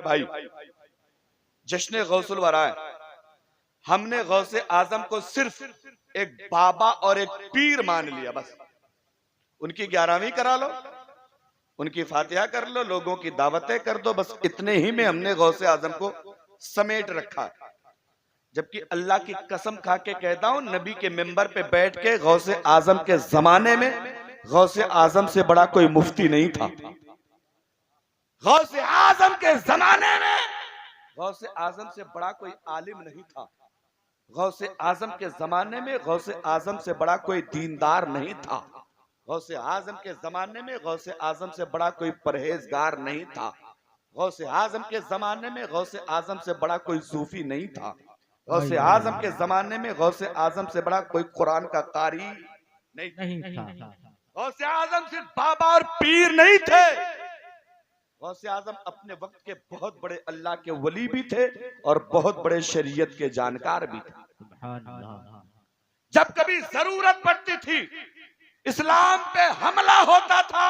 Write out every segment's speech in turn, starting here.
भाई, जश्न गौसुल वरा है। हमने गौसे आजम को सिर्फ एक बाबा और एक पीर मान लिया, बस। उनकी 11वीं करा लो, उनकी फातिहा कर लो, लोगों की दावतें कर दो, बस इतने ही में हमने गौसे आजम को समेट रखा है। जबकि अल्लाह की कसम खा के कहता हूं, नबी के मिंबर पे बैठ के गौसे आजम के जमाने में गौसे आजम से बड़ा कोई मुफ्ती नहीं था। गौसे आजम के जमाने में गौसे आजम से बड़ा कोई आलिम नहीं था। गौसे आजम के जमाने में गौसे आजम से बड़ा कोई दीनदार नहीं था। गौसे आजम के जमाने में गौसे आजम से बड़ा कोई परहेजगार नहीं था। गौसे आजम के जमाने में गौसे आजम से बड़ा कोई सूफी नहीं था। गौसे आजम के जमाने में गौसे आजम से बड़ा कोई कुरान का कारी नहीं था। गौसे आजम सिर्फ बाबा और पीर नहीं थे, गौसे आजम अपने वक्त के बहुत बड़े अल्लाह के वली भी थे और बहुत बड़े शरीयत के जानकार भी थे। जब कभी जरूरत पड़ती थी, इस्लाम पे हमला होता था,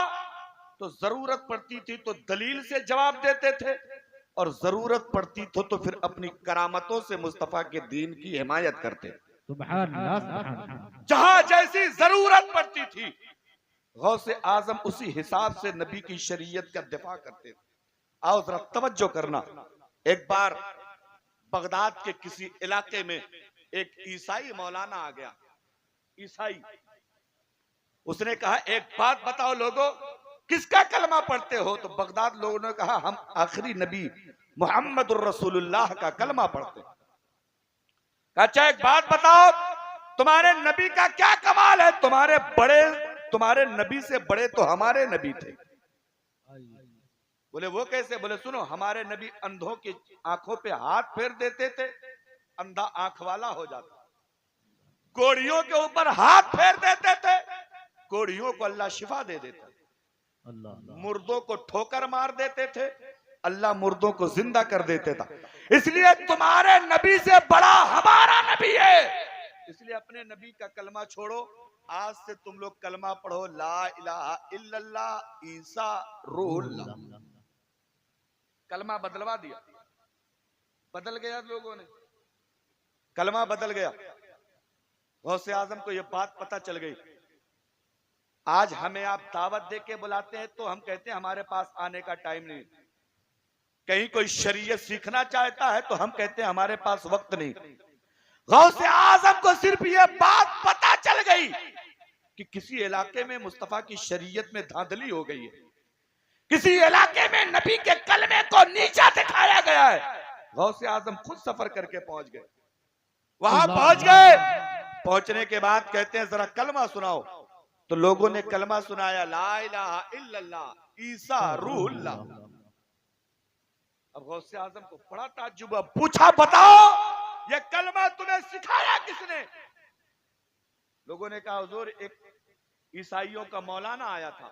तो जरूरत पड़ती थी तो दलील से जवाब देते थे, और जरूरत पड़ती तो फिर अपनी करामतों से मुस्तफा के दीन की हिमायत करते। जहां जैसी जरूरत पड़ती थी, गौसे आजम उसी हिसाब से नबी की शरीयत का दिफा करते थे। आओ जरा तवज्जो करना। एक बार बगदाद के किसी इलाके में एक ईसाई मौलाना आ गया। ईसाई, उसने कहा, एक बात बताओ लोगों, किसका कलमा पढ़ते हो? तो बगदाद लोगों ने कहा, हम आखिरी नबी मुहम्मदुर रसूलुल्लाह का कलमा पढ़ते। अच्छा, एक बात बताओ, तुम्हारे नबी का क्या कमाल है? तुम्हारे नबी से बड़े तो हमारे नबी थे। बोले वो कैसे? बोले सुनो, हमारे नबी अंधों की आंखों पे हाथ फेर देते थे, अंधा आंख वाला हो जाता। कोढ़ियों के ऊपर हाथ फेर देते थे, कोढ़ियों को अल्लाह शिफा दे देता। मुर्दों को ठोकर मार देते थे, अल्लाह मुर्दों को जिंदा कर देते था। इसलिए तुम्हारे नबी से बड़ा हमारा नबी है। इसलिए अपने नबी का कलमा छोड़ो, आज से तुम लोग कलमा पढ़ो, ला इलाहा इल्लल्लाह ईसा रूहुल्लाह। कलमा बदलवा दिया, बदल गया, लोगों ने कलमा बदल गया। गौसे आजम को यह बात पता चल गई। आज हमें आप दावत दे के बुलाते हैं तो हम कहते हैं हमारे पास आने का टाइम नहीं। कहीं कोई शरीयत सीखना चाहता है तो हम कहते हैं हमारे पास वक्त नहीं। गौसे आजम को सिर्फ यह बात पता चल गई कि किसी इलाके में मुस्तफा की शरीयत में धांधली हो गई है, किसी इलाके में नबी के कलमे को नीचा दिखाया गया है। गौसे आजम खुद सफर करके पहुंच गए, वहां पहुंच गए। पहुंचने के बाद कहते हैं जरा कलमा सुनाओ। तो लोगों ने कलमा सुनाया, ला इलाहा इल्लल्लाह ईसा रूहुल्लाह। अब गौसे आजम को बड़ा ताज्जुब हुआ, पूछा बताओ ये कलमा तुम्हें सिखाया किसने? लोगों ने कहा हुजूर, एक ईसाइयों का मौलाना आया था,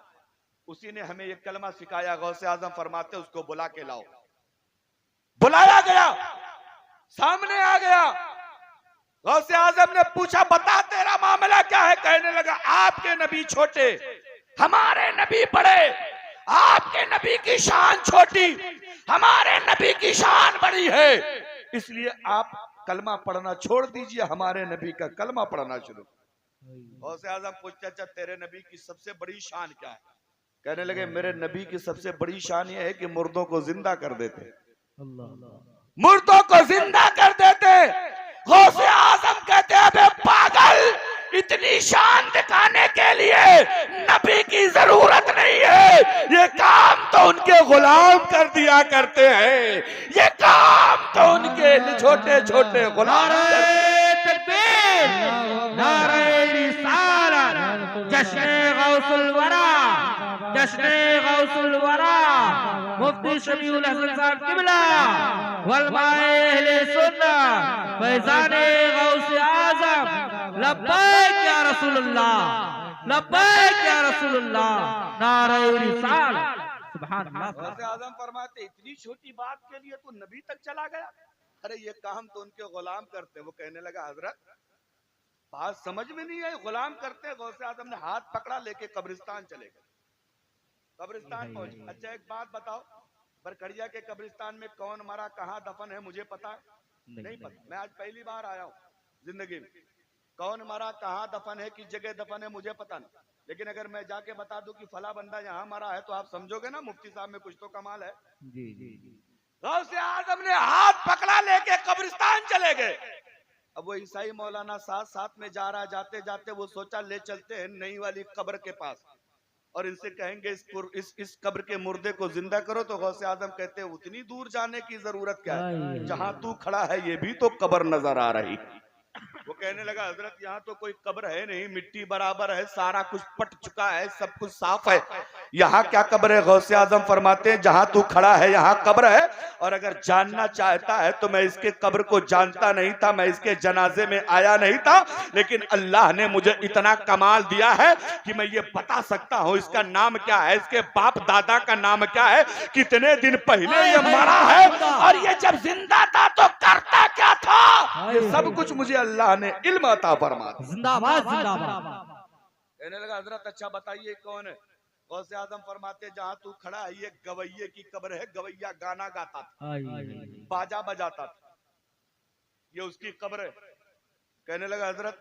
उसी ने हमें ये कलमा सिखाया। गौसे आजम फरमाते उसको बुला के लाओ। बुलाया गया, सामने आ गया। गौसे आजम ने पूछा, बता तेरा मामला क्या है? कहने लगा, आपके नबी छोटे, हमारे नबी बड़े, आपके नबी की शान छोटी, हमारे नबी की शान बड़ी है, इसलिए आप कलमा पढ़ना छोड़ दीजिए, हमारे नबी का कलमा पढ़ना शुरू। गौसे आजम पूछते, अच्छा तेरे नबी की सबसे बड़ी शान क्या है? कहने लगे, मेरे नबी की सबसे बड़ी शान यह है कि मुर्दों को जिंदा कर देते, मुर्दों को जिंदा कर देते। गौसे आजम कहते हैं, अबे पागल, इतनी शान दिखाने के लिए नबी की जरूरत नहीं है, ये काम तो उनके गुलाम कर दिया करते हैं, ये काम तो उनके छोटे छोटे गुलाम। नारे रिसालत, जश्न गौसुल वरा, जश्न गौसुल वरा, मुफ्ती शमीउल हसन साहब किबला, वलमाए अहले सुन्नत, फैजाने गौसे आजम, लब्बैक या रसूलुल्लाह, लब्बैक या रसूलुल्लाह, नारे रिसालत। सुभान अल्लाह। गौसे आजम फरमाते, इतनी छोटी बात के लिए तो नबी तक चला गया? अरे ये काम तो उनके गुलाम करते। वो कहने लगा, हजरत बात समझ में नहीं आई, गुलाम करते। गौसे आजम ने हाथ पकड़ा, लेके कब्रिस्तान चले गए। कब्रिस्तान पहुंचे। अच्छा एक बात बताओ, बरकड़िया के कब्रिस्तान में कौन मरा, कहाँ दफन है, मुझे पता नहीं पता। मैं आज पहली बार आया हूँ जिंदगी में। कौन मरा, कहाँ दफन है, किस जगह दफन है, मुझे पता नहीं। लेकिन अगर मैं जाके बता दूं कि फला बंदा यहाँ मरा है तो आप समझोगे ना मुफ्ती साहब में कुछ तो कमाल है। जी जी। गौसे आजम ने हाथ पकड़ा लेके कब्रिस्तान चले गए। अब वो ईसाई मौलाना साथ साथ में जा रहा, जाते जाते वो सोचा ले चलते हैं नई वाली कब्र के पास और इनसे कहेंगे इस कब्र के मुर्दे को जिंदा करो। तो गौसे आजम कहते हैं उतनी दूर जाने की जरूरत क्या है, जहां तू खड़ा है ये भी तो कब्र नजर आ रही। वो कहने लगा हजरत यहाँ तो कोई कब्र है नहीं, मिट्टी बराबर है, सारा कुछ पट चुका है, सब कुछ साफ है, यहाँ क्या कब्र है। गौसे आजम फरमाते हैं जहां तू खड़ा है यहाँ कब्र है, और अगर जानना चाहता है तो मैं इसके कब्र को जानता नहीं था, मैं इसके जनाजे में आया नहीं था, लेकिन अल्लाह ने मुझे इतना कमाल दिया है कि मैं ये बता सकता हूँ इसका नाम क्या है, इसके बाप दादा का नाम क्या है, कितने दिन पहले ये मरा है और ये जब जिंदा था तो करता क्या था, ये सब कुछ मुझे अल्लाह ने इल्म अता फरमा दिया। जिंदाबाद जिंदाबाद। कहने लगा हजरत अच्छा बताइए कौन है। गौसे आजम फरमाते जहां तू खड़ा है ये गवैये की कब्र है, गवैया गाना गाता था, बाजा बजाता था, ये उसकी कब्र है। कहने लगा हजरत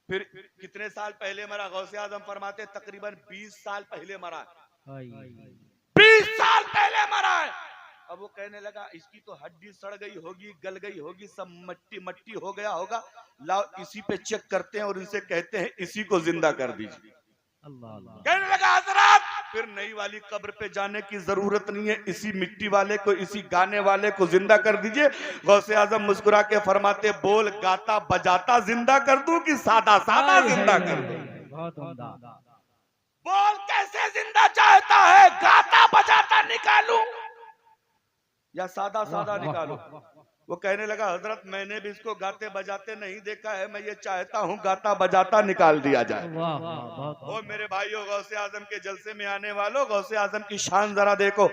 फिर कितने साल पहले मरा। गौसे आजम फरमाते तकरीबन 20 साल पहले मरा, 20 साल पहले मरा है। अब वो कहने लगा इसकी तो हड्डी सड़ गई होगी, गल गई होगी, सब मट्टी मट्टी हो गया होगा, लाओ इसी पे चेक करते हैं और इनसे कहते हैं इसी को जिंदा कर दीजिए। कहने लगा हजरत फिर नई वाली कब्र पे जाने की जरूरत नहीं है, इसी मिट्टी वाले को, इसी गाने वाले को जिंदा कर दीजिए। गौसे आजम मुस्कुरा के फरमाते बोल गाता बजाता जिंदा कर दूं कि सादा सादा जिंदा कर दूं। बोल कैसे जिंदा चाहता है, गाता बजाता निकालूं या सादा सादा निकालूं। वो कहने लगा हजरत मैंने भी इसको गाते बजाते नहीं देखा है, मैं ये चाहता हूँ गाता बजाता निकाल दिया जाए। ओ मेरे भाइयों गौसे आजम के जलसे में आने वालों, गौसे आजम की शान जरा देखो,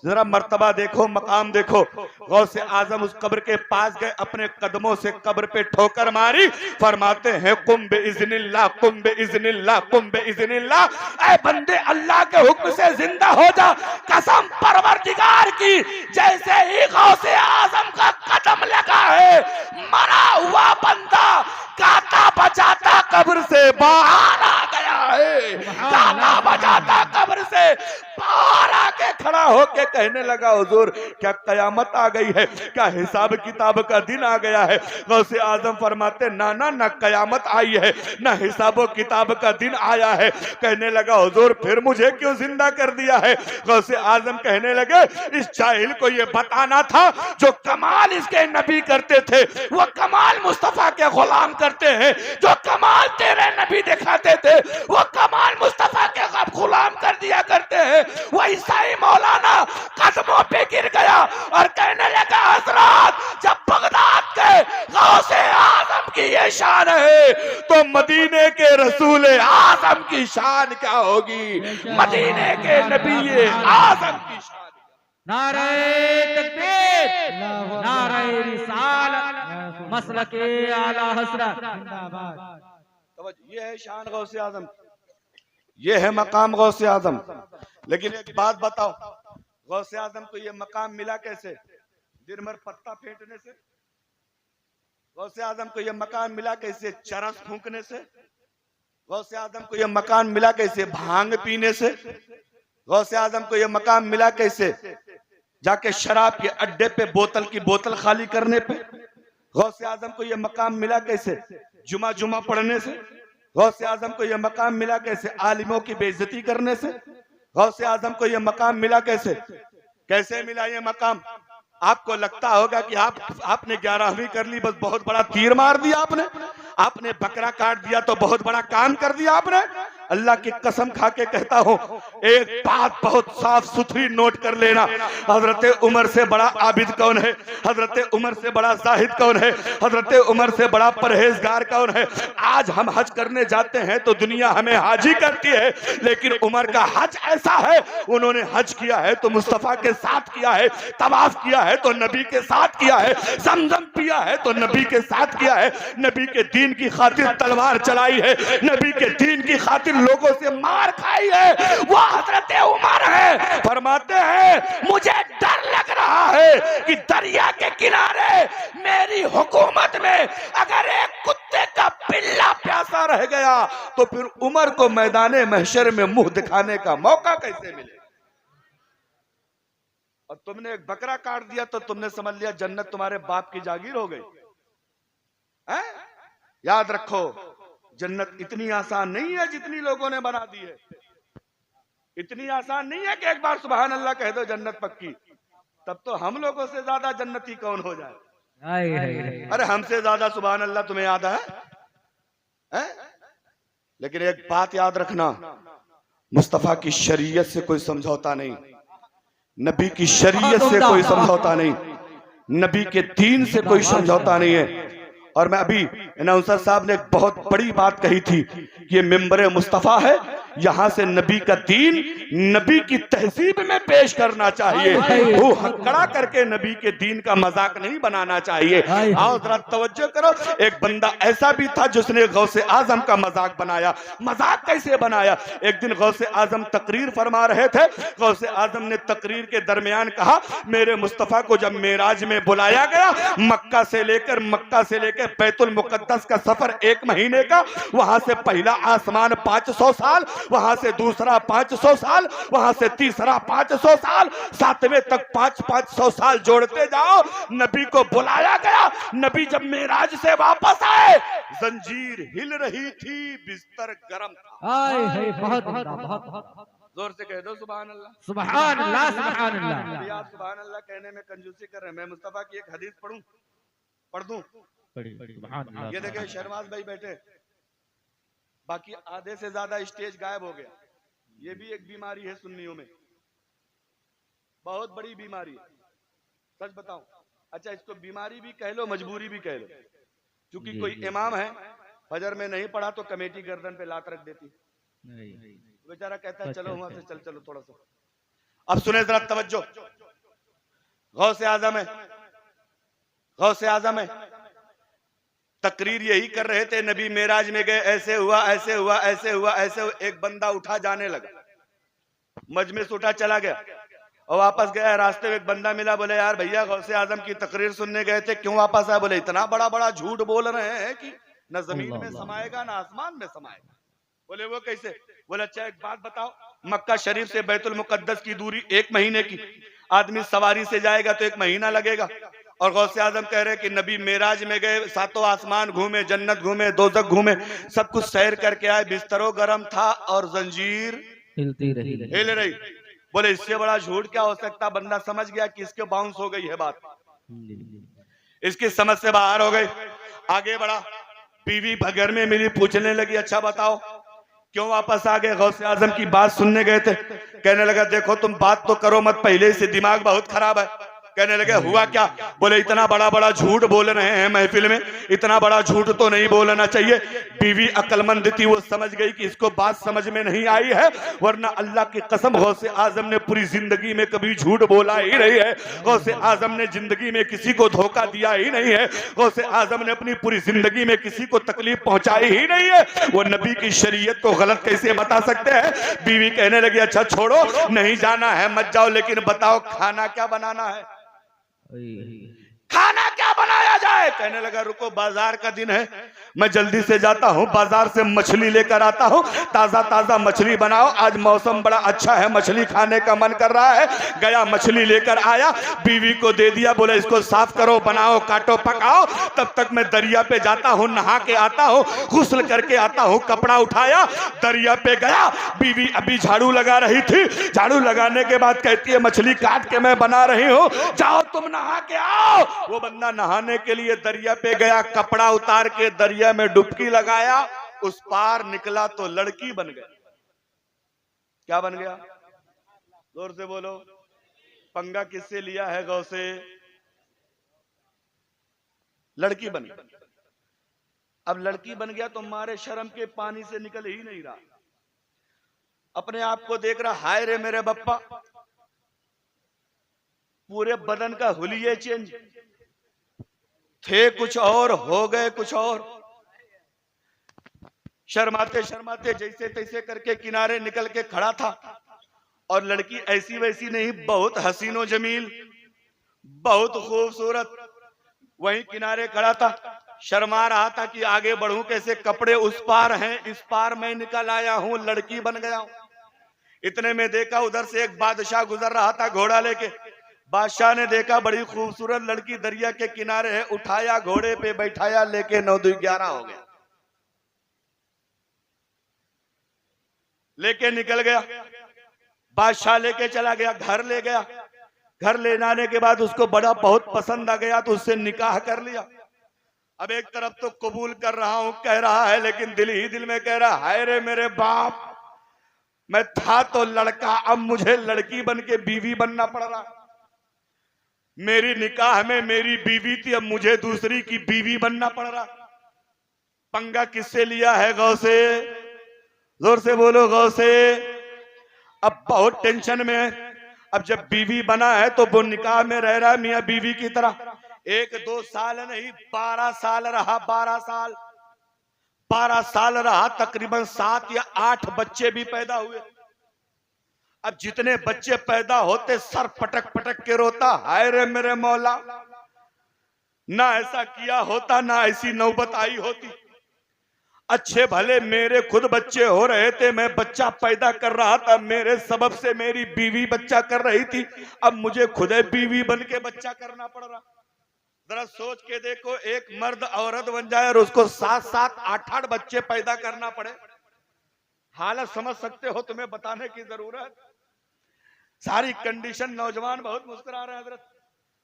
जरा मर्तबा देखो, मकाम देखो। गौसे आजम उस कब्र के पास गए, अपने कदमों से कब्र पे ठोकर मारी, फरमाते हैं कुम बिइज़्निल्लाह, कुम बिइज़्निल्लाह, कुम बिइज़्निल्लाह। ऐ बंदे अल्लाह के हुक्म से जिंदा हो जा, कसम परवरदिगार की, जैसे ही गौसे आजम का कदम लगा है मरा हुआ बंदा गाता बजाता कब्र से बाहर आ गया है, गाता बजाता कब्र से बाहर आके खड़ा होके कहने लगा हुजूर क्या कयामत आ गई है, क्या हिसाब किताब का दिन आ गया है। गौसे आजम फरमाते ना ना ना कयामत आई है, ना हिसाब किताब का दिन आया है। कहने लगा हुजूर फिर मुझे क्यों जिंदा कर दिया है। गौसे आजम कहने लगे इस जाहिल को ये बताना था जो कमाल इसके नबी करते थे वो कमाल मुस्तफा के गुलाम करते हैं, जो कमाल तेरे नबी दिखाते थे वो कमाल मुस्तफा के गुलाम कर दिया करते हैं। वो ईसाई मौलाना कदमों पे गिर गया और कहने लगा हजरत जब बगदाद के गौसे आजम की ये शान है तो मदीने के रसूल आजम की शान क्या होगी, मदीने के नबी आजम की शान। नारे तकबीर, नारे रिसालत, मसलके आला हज़रत। ये है शान गौसे आजम, ये है मकाम गौसे आजम। लेकिन एक बात बताओ, गौसे आजम को ये मकाम मिला कैसे? दिन भर पत्ता फेंटने से? गौसे आजम को ये मकाम मिला कैसे? चरस फूंकने से? गौसे आजम को ये मकाम मिला कैसे? भांग पीने से? गौसे आजम को ये मकाम मिला कैसे? जाके शराब के अड्डे पे बोतल की बोतल खाली करने पे? गौसे आजम को ये मकाम मिला कैसे? जुमा जुमा पढ़ने से? गौसे आजम को ये मकाम मिला कैसे? आलिमों की बेइज्जती करने से? गौसे आजम को ये मकाम मिला कैसे? कैसे मिला ये मकाम? आपको लगता होगा कि आपने 11वीं कर ली, बस बहुत बड़ा तीर मार दिया आपने बकरा काट दिया तो बहुत बड़ा काम कर दिया आपने। अल्लाह की कसम खा के कहता हूँ एक बात बहुत साफ सुथरी नोट कर लेना, हजरत उमर से बड़ा आबिद कौन है? हजरत उमर से बड़ा जाहिद कौन है? हजरत उमर से बड़ा परहेजगार कौन है? आज हम हज करने जाते हैं तो दुनिया हमें हाजी करती है, लेकिन उमर का हज ऐसा है, उन्होंने हज किया है तो मुस्तफा के साथ किया है, तवाफ किया है तो नबी के साथ किया है, जमजम पिया है तो नबी के साथ किया है, नबी के दीन की खातिर तलवार चलाई है, नबी के दीन की खातिर जिन लोगों से मार खाई है वो हजरत उमर है। फरमाते हैं मुझे डर लग रहा है कि दरिया के किनारे मेरी हुकूमत में अगर एक कुत्ते का पिल्ला प्यासा रह गया तो फिर उमर को मैदाने महशर में मुंह दिखाने का मौका कैसे मिले। और तुमने एक बकरा काट दिया तो तुमने समझ लिया जन्नत तुम्हारे बाप की जागीर हो गई है? याद रखो जन्नत इतनी आसान नहीं है जितनी लोगों ने बना दी है। इतनी आसान नहीं है कि एक बार सुभान अल्लाह कह दो जन्नत पक्की। तब तो हम लोगों से ज्यादा जन्नती कौन हो जाए। अरे हमसे ज्यादा सुभान अल्लाह तुम्हें याद है? लेकिन एक बात याद रखना, मुस्तफा की शरीयत से कोई समझौता नहीं, नबी की शरीयत से कोई समझौता नहीं, नबी के दीन से कोई समझौता नहीं है। और मैं अभी अनाउंसर साहब ने एक बहुत बड़ी बात कही थी कि ये मिंबर मुस्तफा है, यहाँ से नबी का दीन नबी की तहजीब में पेश करना चाहिए, वो हकड़ा करके नबी के दीन का मजाक नहीं बनाना चाहिए। आओ जरा तवज्जो करो, एक बंदा ऐसा भी था जिसने गौसे आजम का मजाक बनाया। मजाक कैसे बनाया? एक दिन गौसे आजम तकरीर फरमा रहे थे, गौसे आजम ने तकरीर के दरमियान कहा मेरे मुस्तफा को जब मेराज में बुलाया गया, मक्का से लेकर बैतुल मुकद्दस का सफर 1 महीने का, वहां से पहला आसमान 500 साल, वहां से दूसरा 500 साल, वहां से तीसरा 500 साल, 7वें तक 500 साल जोड़ते जाओ। नबी को बुलाया गया, नबी जब मेराज से वापस आए जंजीर हिल रही थी, बिस्तर गर्म था। बहुत जोर से कह दो सुभान अल्लाह। सुभान अल्लाह, सुभान अल्लाह। अभी आप सुभान अल्लाह कहने में कंजूसी कर रहे हैं। मैं मुस्तफा की एक हदीस पढ़ दूं। ये देखिए शहरवाज भाई बैठे, बाकी आधे से ज्यादा स्टेज गायब हो गया। ये भी एक बीमारी है सुन्नियों में, बहुत बड़ी बीमारी है, सच बताऊं। अच्छा इसको बीमारी भी कह लो, मजबूरी भी कह लो, क्योंकि कोई इमाम है फजर में नहीं पढ़ा तो कमेटी गर्दन पे लात रख देती, बेचारा कहता है चलो वहां से चलो थोड़ा सा। अब सुने जरा तवज्जो, गौसे आजम है, गौसे आजम है, तकरीर यही कर रहे थे, नबी मेराज में गए, ऐसे हुआ ऐसे हुआ ऐसे हुआ ऐसे हुआ। एक बंदा उठा जाने लगा, मजमे से उठा चला गया और वापस गया। रास्ते में एक बंदा मिला, बोले यार भैया गौसे आजम की तकरीर सुनने गए थे, क्यों वापस आए? बोले इतना बड़ा बड़ा झूठ बोल रहे हैं कि न जमीन में समाएगा न आसमान में समाएगा। बोले वो कैसे? बोले अच्छा एक बात बताओ, मक्का शरीफ से बैतुल मुकद्दस की दूरी 1 महीने की, आदमी सवारी से जाएगा तो 1 महीना लगेगा। और गौसे आजम कह रहे कि नबी मेराज में गए, 7 आसमान घूमे, जन्नत घूमे, दोज़ख घूमे, सब कुछ सैर करके आए, बिस्तरों गर्म था और जंजीर हिल रही। बोले इससे बड़ा झूठ क्या हो सकता? बंदा समझ गया कि इसके बाउंस हो गई है बात, इसकी समझ से बाहर हो गई। आगे बढ़ा, बीवी घर में मिली, पूछने लगी अच्छा बताओ क्यों वापस आ गए? गौसे आजम की बात सुनने गए थे। कहने लगा देखो तुम बात तो करो मत, पहले से दिमाग बहुत खराब है। कहने लगे हुआ क्या? बोले इतना बड़ा बड़ा झूठ बोल रहे हैं महफिल में, इतना बड़ा झूठ तो नहीं बोलना चाहिए। बीवी अक्लमंद थी, वो समझ गई कि इसको बात समझ में नहीं आई है, वरना अल्लाह की कसम गौसे आजम ने पूरी जिंदगी में कभी झूठ बोला ही नहीं है। गौसे आजम ने जिंदगी में किसी को धोखा दिया ही नहीं है। गौसे आजम ने अपनी पूरी जिंदगी में किसी को तकलीफ पहुंचाई ही नहीं है। वो नबी की शरीयत को गलत कैसे बता सकते हैं? बीवी कहने लगी अच्छा छोड़ो, नहीं जाना है मत जाओ, लेकिन बताओ खाना क्या बनाना है, खाना क्या बनाया जाए? कहने लगा रुको बाजार का दिन है, मैं जल्दी से जाता हूँ, बाजार से मछली लेकर आता हूँ, ताजा ताजा मछली बनाओ, आज मौसम बड़ा अच्छा है, मछली खाने का मन कर रहा है। गया मछली लेकर आया, बीवी को दे दिया, बोले इसको साफ करो, बनाओ, काटो, पकाओ। तब तक मैं दरिया पे जाता हूँ, नहा के आता हूँ, गुस्ल करके आता हूँ। कपड़ा उठाया, दरिया पे गया, बीवी अभी झाड़ू लगा रही थी। झाड़ू लगाने के बाद कहती है मछली काट के मैं बना रही हूँ, जाओ तुम नहा के आओ। वो बंदा नहाने के लिए दरिया पे गया, कपड़ा उतार के दरिया में डुबकी लगाया, उस पार निकला तो लड़की बन गया। क्या बन गया? जोर से बोलो। पंगा किससे लिया है? गौसे। लड़की बन गई। अब लड़की बन गया तो मारे शर्म के पानी से निकल ही नहीं रहा, अपने आप को देख रहा, हाय रे मेरे बप्पा, पूरे बदन का हुलिये चेंज, थे कुछ और हो गए कुछ और। शर्माते शर्माते जैसे तैसे करके किनारे निकल के खड़ा था, और लड़की ऐसी वैसी नहीं, बहुत हसीनो जमील, बहुत खूबसूरत, वहीं किनारे खड़ा था। शर्मा रहा था कि आगे बढ़ूं कैसे, कपड़े उस पार हैं, इस पार मैं निकल आया हूं, लड़की बन गया हूं। इतने में देखा उधर से एक बादशाह गुजर रहा था घोड़ा लेके। बादशाह ने देखा बड़ी खूबसूरत लड़की दरिया के किनारे है, उठाया, घोड़े पे बैठाया, लेके 9-11 हो गया, लेके निकल गया। बादशाह लेके चला गया, घर ले गया। घर ले जाने के बाद उसको बड़ा बहुत पसंद आ गया, तो उससे निकाह कर लिया। अब एक तरफ तो कबूल कर रहा हूं कह रहा है, लेकिन दिल ही दिल में कह रहा है, रे मेरे बाप, मैं था तो लड़का, अब मुझे लड़की बन के बीवी बनना पड़ रहा। मेरी निकाह में मेरी बीवी थी, अब मुझे दूसरी की बीवी बनना पड़ रहा। पंगा किससे लिया है? गौ से, जोर से बोलो, गौ से। अब बहुत टेंशन में है। अब जब बीवी बना है तो वो निकाह में रह रहा है मियां बीवी की तरह। 1-2 साल नहीं, 12 साल रहा, 12 साल रहा। तकरीबन 7 या 8 बच्चे भी पैदा हुए। अब जितने बच्चे पैदा होते सर पटक पटक के रोता, हाय रे मेरे मौला, ना ऐसा किया होता, ना ऐसी नौबत आई होती। अच्छे भले मेरे खुद बच्चे हो रहे थे, मैं बच्चा पैदा कर रहा था, मेरे सबब से मेरी बीवी बच्चा कर रही थी, अब मुझे खुद बीवी बन के बच्चा करना पड़ रहा। जरा सोच के देखो, एक मर्द औरत बन जाए और उसको 7-7, 8-8 बच्चे पैदा करना पड़े। हालत समझ सकते हो, तुम्हें बताने की जरूरत। सारी कंडीशन, नौजवान बहुत मुस्कुरा रहे हैं हजरत,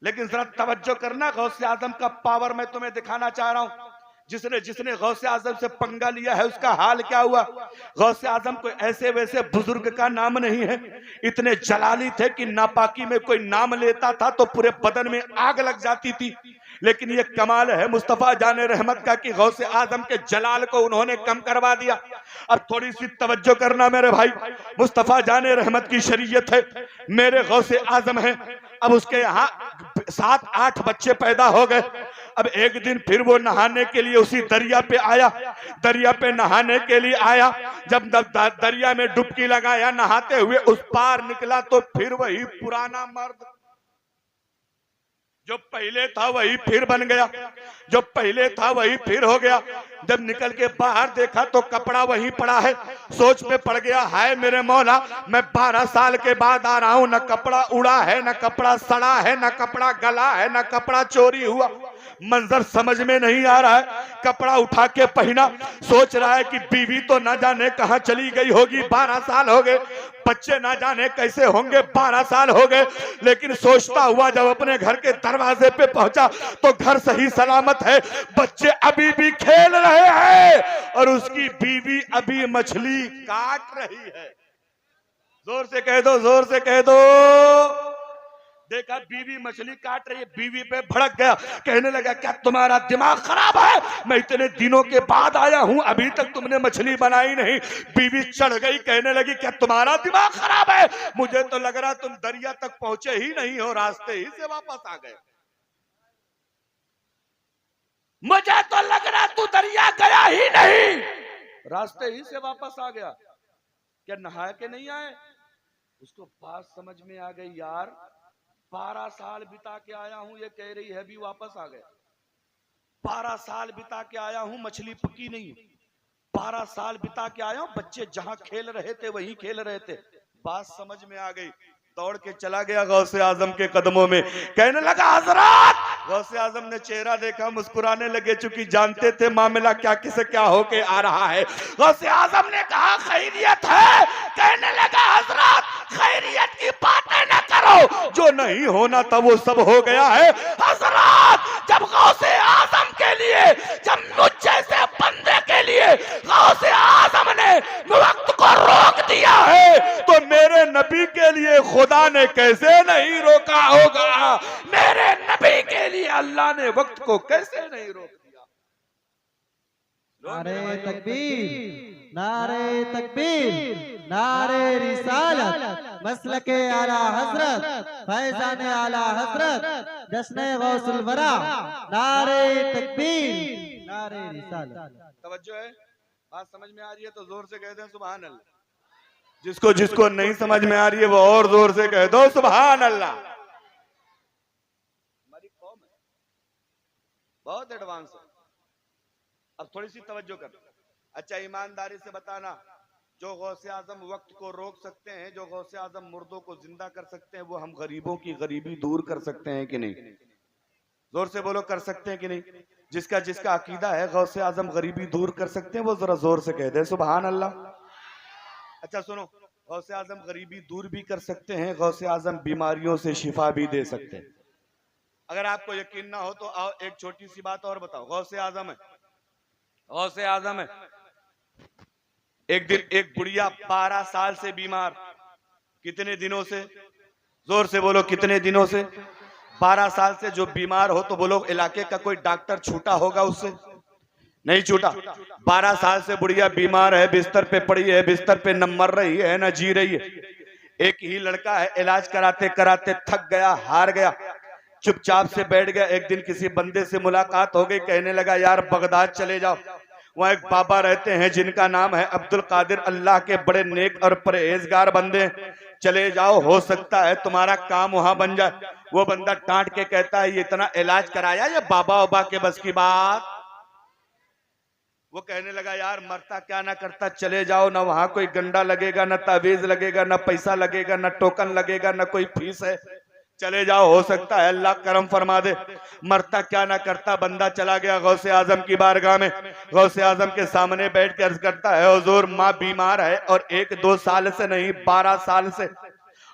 लेकिन जरा तवज्जो करना, गौसे आजम का पावर मैं तुम्हें दिखाना चाह रहा हूं। जिसने गौसे आजम से पंगा लिया है उसका हाल क्या हुआ। गौसे आजम कोई ऐसे वैसे बुजुर्ग का नाम नहीं है, इतने जलाली थे कि नापाकी में कोई नाम लेता था तो पूरे बदन में आग लग जाती थी। लेकिन ये कमाल है मुस्तफा जाने रहमत का कि गौसे आजम के जलाल को उन्होंने कम करवा दिया। अब थोड़ी सी तवज्जो करना मेरे भाई, मुस्तफा जाने रहमत की शरीयत है, मेरे गौसे आजम है। अब उसके यहाँ 7-8 बच्चे पैदा हो गए। अब एक दिन फिर वो नहाने के लिए उसी दरिया पे आया, दरिया पे नहाने के लिए आया। जब दरिया में डुबकी लगाया, नहाते हुए उस पार निकला तो फिर वही पुराना मर्द, जो पहले था वही फिर बन गया, जो पहले था वही फिर हो गया। जब निकल के बाहर देखा तो कपड़ा वहीं पड़ा है। सोच में पड़ गया, हाय मेरे मौला, मैं 12 साल के बाद आ रहा हूं, न कपड़ा उड़ा है, न कपड़ा सड़ा है, न कपड़ा गला है, न कपड़ा चोरी हुआ। मंजर समझ में नहीं आ रहा है। कपड़ा उठा के पहना, सोच रहा है कि बीवी तो ना जाने कहां चली गई होगी, 12 साल हो गए, बच्चे ना जाने कैसे होंगे, 12 साल हो गए। लेकिन सोचता हुआ जब अपने घर के दरवाजे पे पहुंचा तो घर सही सलामत है, बच्चे अभी भी खेल रहे हैं और उसकी बीवी अभी मछली काट रही है। जोर से कह दो, जोर से कह दो। देखा बीवी मछली काट रही है, बीवी पे भड़क गया, कहने लगा, क्या तुम्हारा दिमाग खराब है? मैं इतने दिनों के बाद आया हूं, अभी तक तुमने मछली बनाई नहीं। बीवी चढ़ गई, कहने लगी, क्या तुम्हारा दिमाग खराब है? मुझे तो लग रहा तुम दरिया तक पहुंचे ही नहीं हो, रास्ते ही से वापस आ गए। मुझे तो लग रहा तू दरिया गया ही नहीं, रास्ते ही से वापस आ गया। क्या नहा के नहीं आए? उसको बात समझ में आ गई, यार 12 साल बिता के आया हूं, ये कह रही है भी वापस आ गया। 12 साल बिता के आया हूं, मछली पकी नहीं। 12 साल बिता के आया हूं, बच्चे जहां खेल रहे थे वहीं खेल रहे थे। बात समझ में आ गई, दौड़ के चला गया गौसे आजम के कदमों में, कहने लगा, हजरत। गौसे आजम ने चेहरा देखा, मुस्कुराने लगे, चूंकि जानते थे मामला क्या किसे क्या होके आ रहा है। गौसे आजम ने कहा, खैरियत है? कहने लगा, हजरत खैरियत की बातें न करो, जो नहीं होना था वो सब हो गया है। हजरत जब गौसे आजम के लिए, जब मुझ जैसे बंदे के लिए गौसे आजम ने वक्त को रोक दिया है, तो मेरे नबी के लिए खुदा ने कैसे नहीं रोका होगा? मेरे नबी के लिए अल्लाह ने वक्त को कैसे नहीं रोक दिया? नारे तकबीर, नारे तकबीर, नारे रिसालत, मसलके आला हजरत, फैजान आला हजरत, जश्न गौसुल वरा, नारे तकबीर, नारे रिसालत। तवज्जो है। बात समझ में आ रही है तो जोर से कह दें सुभान अल्लाह। जिसको जिसको नहीं समझ में आ रही है वो और जोर से कह दो सुभान अल्लाह। हमारी कौम है बहुत एडवांस है। अब थोड़ी सी तवज्जो कर। अच्छा ईमानदारी से बताना, जो गौसे आजम वक्त को रोक सकते हैं, जो गौसे आजम मुर्दों को जिंदा कर सकते हैं, वो हम गरीबों की गरीबी दूर कर सकते हैं कि नहीं? जोर से बोलो, कर सकते हैं कि नहीं? जिसका जिसका अकीदा है गौसे आजम गरीबी दूर कर सकते हैं वो जरा जोर से कह दे सुभान अल्लाह। अच्छा सुनो, गौसे आजम गरीबी दूर भी कर सकते हैं, गौसे आजम बीमारियों से शिफा भी दे सकते हैं। अगर आपको यकीन ना हो तो आओ एक छोटी सी बात और बताओ। गौसे आजम है, गौसे आजम है। एक दिन एक बुढ़िया 12 साल से बीमार, कितने दिनों से? जोर से बोलो कितने दिनों से? 12 साल से जो बीमार हो तो बोलो इलाके का कोई डॉक्टर छूटा होगा उससे? नहीं छूटा। 12 साल से बुढ़िया बीमार है, बिस्तर पे पड़ी है, बिस्तर पे न मर रही है न जी रही है। एक ही लड़का है, इलाज कराते कराते थक गया, हार गया, चुपचाप से बैठ गया। एक दिन किसी बंदे से मुलाकात हो गई, कहने लगा यार बगदाद चले जाओ, वहाँ एक बाबा रहते हैं जिनका नाम है अब्दुल कादिर, अल्लाह के बड़े नेक और परहेजगार बंदे, चले जाओ, हो सकता है तुम्हारा काम वहां बन जाए। वो बंदा डांट के कहता है ये इतना इलाज कराया, ये बाबा बाबा के बस की बात। वो कहने लगा यार मरता क्या ना करता, चले जाओ, ना वहां कोई गंडा लगेगा, ना तावीज लगेगा, ना पैसा लगेगा, ना टोकन लगेगा, ना कोई फीस है, चले जाओ, हो सकता है अल्लाह करम फरमा दे। मरता क्या ना करता बंदा चला गया गौसे आजम की बारगाह में। गौसे आजम के सामने बैठ कर अर्ज करता है हुजूर माँ बीमार है और 1-2 साल से नहीं 12 साल से,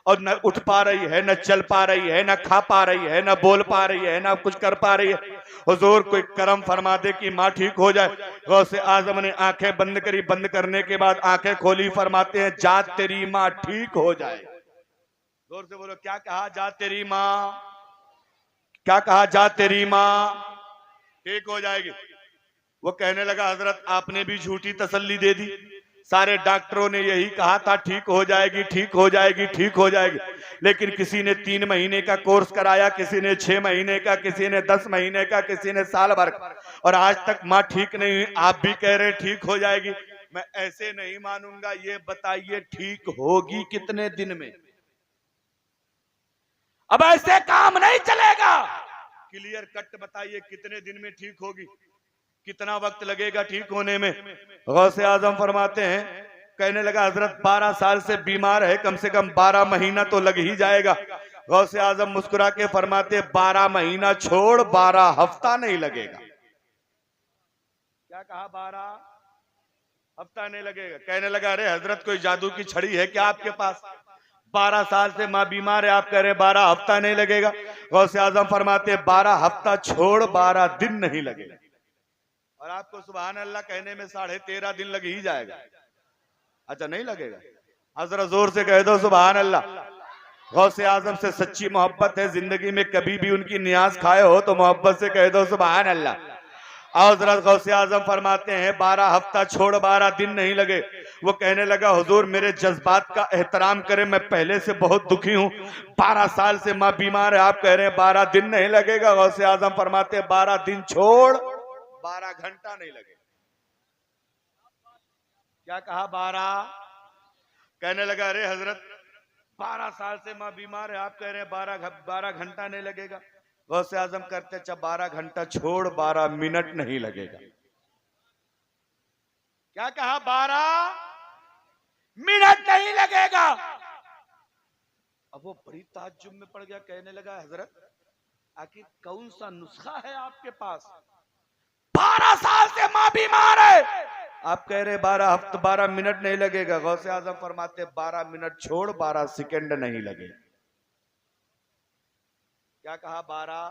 और न उठ पा रही है, न चल पा रही है, न खा पा रही है, न बोल पा रही है, न कुछ कर पा रही है। हुजूर कोई करम फरमा दे कि माँ ठीक हो जाए। गौसे आजम ने आंखें बंद करी, बंद करने के बाद आंखें खोली, फरमाते हैं जा तेरी माँ ठीक हो जाए। जोर से बोलो क्या कहा? जा तेरी माँ, क्या कहा? जा तेरी माँ ठीक हो जाएगी। वो कहने लगा हजरत आपने भी झूठी तसल्ली दे दी, सारे डॉक्टरों ने यही कहा था ठीक हो जाएगी, ठीक हो जाएगी, ठीक हो जाएगी, लेकिन किसी ने 3 महीने का कोर्स कराया, किसी ने 6 महीने का, किसी ने 10 महीने का, किसी ने साल भर का, और आज तक माँ ठीक नहीं हुई। आप भी कह रहे ठीक हो जाएगी, मैं ऐसे नहीं मानूंगा। ये बताइए ठीक होगी कितने दिन में? अब ऐसे काम नहीं चलेगा, क्लियर कट बताइए कितने दिन में ठीक होगी, कितना वक्त लगेगा ठीक होने में? गौसे आजम फरमाते हैं, कहने लगा हजरत 12 साल से बीमार है, कम से कम 12 महीना तो लग ही जाएगा। गौसे आजम मुस्कुरा के फरमाते 12 महीना छोड़ 12 हफ्ता नहीं लगेगा। क्या कहा? 12 हफ्ता नहीं लगेगा। कहने लगा अरे हजरत कोई जादू की छड़ी है क्या आपके पास? 12 साल से माँ बीमार है, आप कह रहे 12 हफ्ता नहीं लगेगा। गौसे आजम फरमाते 12 हफ्ता छोड़ 12 दिन नहीं लगेगा। और आपको सुभान अल्लाह कहने में 13.5 दिन लग ही जाएगा। अच्छा नहीं लगेगा? हजरा जोर से कह दो सुभान अल्लाह। गौसे आजम से सच्ची मोहब्बत है, जिंदगी में कभी भी उनकी नियाज खाए हो तो मोहब्बत से कह दो सुभान अल्लाह। हजरत गौसे आजम फरमाते हैं 12 हफ्ता छोड़ 12 दिन नहीं लगे। वो कहने लगा हुजूर मेरे जज्बात का एहतराम करें, मैं पहले से बहुत दुखी हूँ, 12 साल से माँ बीमार है, आप कह रहे हैं 12 दिन नहीं लगेगा। गौसे आजम फरमाते हैं 12 दिन छोड़ 12 घंटा नहीं लगेगा। क्या कहा? 12। कहने लगा अरे हजरत 12 साल से माँ बीमार है, आप कह रहे हैं 12 घंटा नहीं लगेगा। गौसे आजम करते अच्छा 12 घंटा छोड़ 12 मिनट नहीं लगेगा। क्या कहा? 12 मिनट नहीं लगेगा। अब वो बड़ी ताज्जुब में पड़ गया, कहने लगा हजरत आखिर कौन सा नुस्खा है आपके पास? 12 साल से माँ बीमार है, आप कह रहे 12 हफ्ते 12 मिनट नहीं लगेगा। गौसे आजम फरमाते 12 मिनट छोड़ 12 सेकंड नहीं लगेगा। क्या कहा? 12।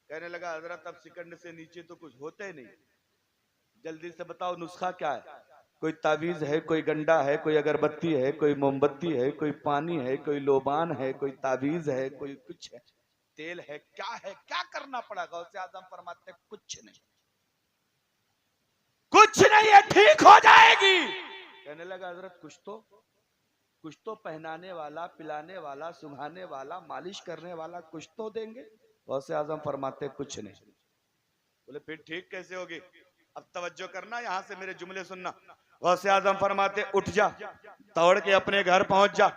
कहने लगा हजरत अब सेकंड से नीचे तो कुछ होते नहीं, जल्दी से बताओ नुस्खा क्या है? कोई तावीज है, कोई गंडा है, कोई अगरबत्ती है, कोई मोमबत्ती है, कोई पानी है, कोई लोबान है, कोई तावीज है, कोई कुछ है, तेल है, क्या है? क्या करना पड़ा? गौसे आजम फरमाते कुछ नहीं, कुछ नहीं है, ठीक हो जाएगी। कहने लगा हजरत कुछ तो पहनाने वाला, पिलाने वाला, सुंघाने वाला, मालिश करने वाला कुछ तो देंगे। गौसे आजम फरमाते कुछ नहीं। बोले फिर ठीक कैसे होगी? अब तवज्जो करना, यहां से मेरे जुमले सुनना। गौसे आजम फरमाते उठ जा, दौड़ के अपने घर पहुंच जा,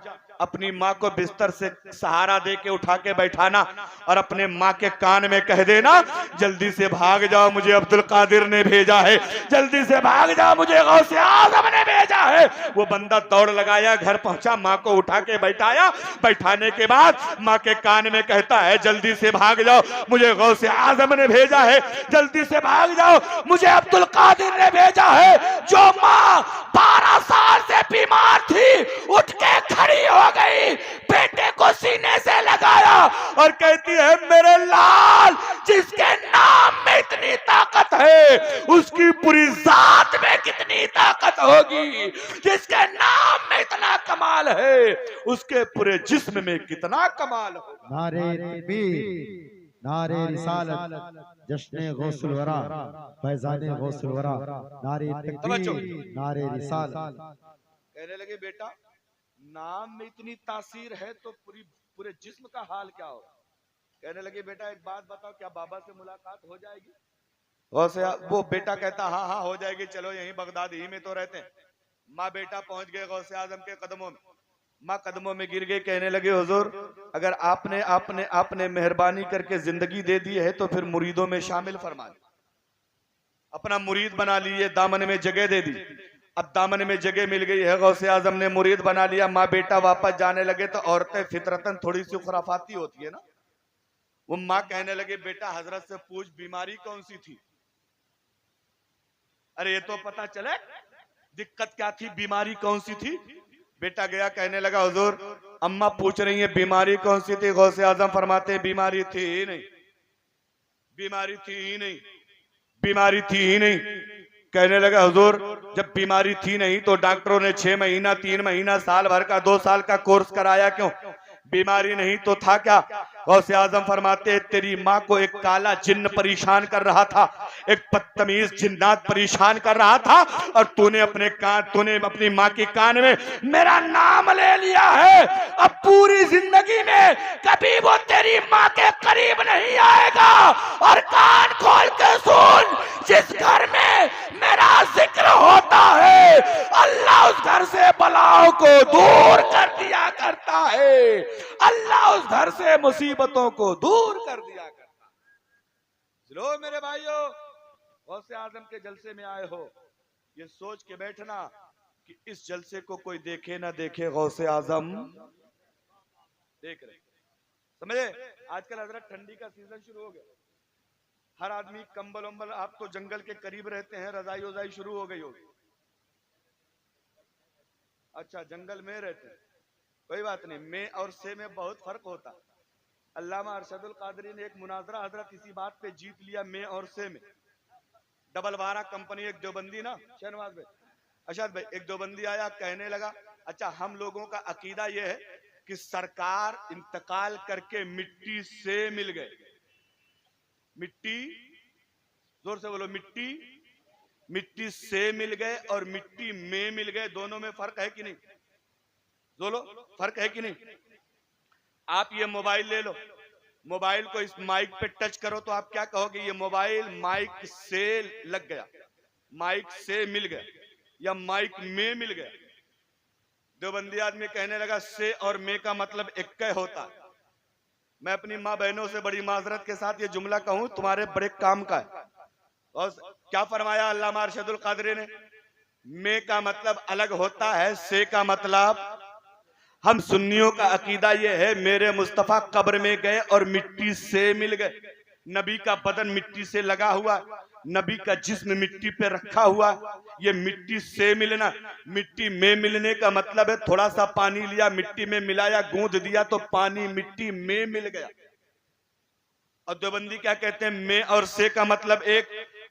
अपनी माँ को बिस्तर से सहारा दे के उठा के बैठाना और अपने माँ के कान में कह देना, जल्दी से भाग जाओ, मुझे अब्दुल कादिर ने भेजा है, जल्दी से भाग जाओ, मुझे गौसे आजम ने भेजा है। वो बंदा दौड़ लगाया, घर पहुंचा, माँ को उठा के बैठाया, बैठाने के बाद माँ के कान में कहता है, जल्दी से भाग जाओ, मुझे गौसे आजम ने भेजा है, जल्दी से भाग जाओ, मुझे अब्दुल कादिर ने भेजा है। जो माँ 12 साल से बीमार थी उठ के खड़ी हो गई, बेटे को सीने से लगाया और कहती है, मेरे लाल, जिसके नाम में इतनी ताकत है उसकी पूरी जात में कितनी ताकत होगी, जिसके नाम में इतना कमाल है उसके पूरे जिस्म में कितना कमाल होगा। नारे तकबीर, नारे रिसालत, जश्न गौसुल वरा, फैजाने गौसुल वरा, नारे तकबीर, नारे रिसालत। कहने लगे, बेटा नाम में इतनी तासीर है तो पूरे जिस्म का हाल क्या होगा। कहने लगे, बेटा एक बात बताओ, क्या बाबा से मुलाकात हो जाएगी। वो बेटा कहता, हाँ हाँ हो जाएगी, चलो यहीं बगदाद ही में तो रहते हैं। माँ बेटा पहुंच गए गौसे आजम के कदमों में, माँ कदमों में गिर गए, कहने लगे, हुजूर अगर आपने आपने आपने मेहरबानी करके जिंदगी दे दी है तो फिर मुरीदों में शामिल फरमा ली, अपना मुरीद बना लिए, दामन में जगह दे दी। अब दामन में जगह मिल गई है, गौसे आजम ने मुरीद बना लिया, माँ बेटा वापस जाने लगे तो औरतें फितरतन थोड़ी सी खुराफाती होती है ना, वो माँ कहने लगे, बेटा हजरत से पूछ बीमारी कौन सी थी। अरे ये तो पता चले दिक्कत क्या थी, बीमारी कौन सी थी। बेटा गया, कहने लगा, हुजूर अम्मा पूछ रही है बीमारी कौन सी थी। गौसे आजम फरमाते, बीमारी थी ही नहीं, बीमारी थी ही नहीं, बीमारी थी ही नहीं। कहने लगा, हुजूर जब बीमारी थी नहीं तो डॉक्टरों ने 6 महीना, 3 महीना, साल भर का, 2 साल का कोर्स कराया क्यों। बीमारी नहीं तो था क्या। गौसे आजम फरमाते, तेरी माँ को एक काला जिन्न परेशान कर रहा था, एक बदतमीज जिन्नात परेशान कर रहा था, और तूने अपनी माँ के कान में मेरा नाम ले लिया है। अब पूरी जिंदगी में कभी वो तेरी माँ के करीब नहीं आएगा। और कान खोल के सुन, जिस घर में मेरा जिक्र होता है अल्लाह उस घर से बलाओं को दूर कर दिया करता है, अल्लाह उस घर से मुसीबतों को दूर कर दिया करता है। लो मेरे भाइयों, गौसे आजम के जलसे में आए हो, ये सोच के बैठना कि इस जलसे को कोई देखे ना देखे, गौसे आजम देख रहे। समझे, आजकल हजरत ठंडी का सीजन शुरू हो गया, हर आदमी कंबल उम्बल, आप तो जंगल के करीब रहते हैं, रजाई वजाई शुरू हो गई होगी। अच्छा जंगल में रहते हैं, कोई बात नहीं, में और से में बहुत फर्क होता है। अल्लामा अरशदुल कादरी ने एक मुनाजरा हजरत इसी बात पे जीत लिया, में और से में। डबल बारा कंपनी, एक देवबंदी ना शहनवाज भाई, अशद भाई, एक देवबंदी आया, कहने लगा, अच्छा हम लोगों का अकीदा यह है कि सरकार इंतकाल करके मिट्टी से मिल गए। मिट्टी, जोर से बोलो, मिट्टी से मिल गए और मिट्टी में मिल गए, दोनों में फर्क है कि नहीं। बोलो फर्क है कि नहीं। आप ये मोबाइल ले लो, मोबाइल को इस माइक पे टच करो तो आप क्या कहोगे, ये मोबाइल माइक से लग गया, माइक से मिल गया, या माइक में मिल गया। देवबंदी आदमी कहने लगा, से और में का मतलब एक होता है। मैं अपनी माँ बहनों से बड़ी माजरत के साथ ये जुमला कहूं, तुम्हारे बड़े काम का है। और क्या फरमाया अल्लामा अरशदुल कादरी ने, में का मतलब अलग होता है, से का मतलब। हम सुन्नियों का अकीदा ये है, मेरे मुस्तफा कब्र में गए और मिट्टी से मिल गए। नबी का बदन मिट्टी से लगा हुआ, नबी का जिस्म मिट्टी पे रखा हुआ, ये मिट्टी से मिलना। मिट्टी में मिलने का मतलब है थोड़ा सा पानी लिया, मिट्टी में मिलाया, गूंद दिया तो पानी मिट्टी में मिल गया। और देवबंदी क्या कहते हैं, में और से का मतलब एक।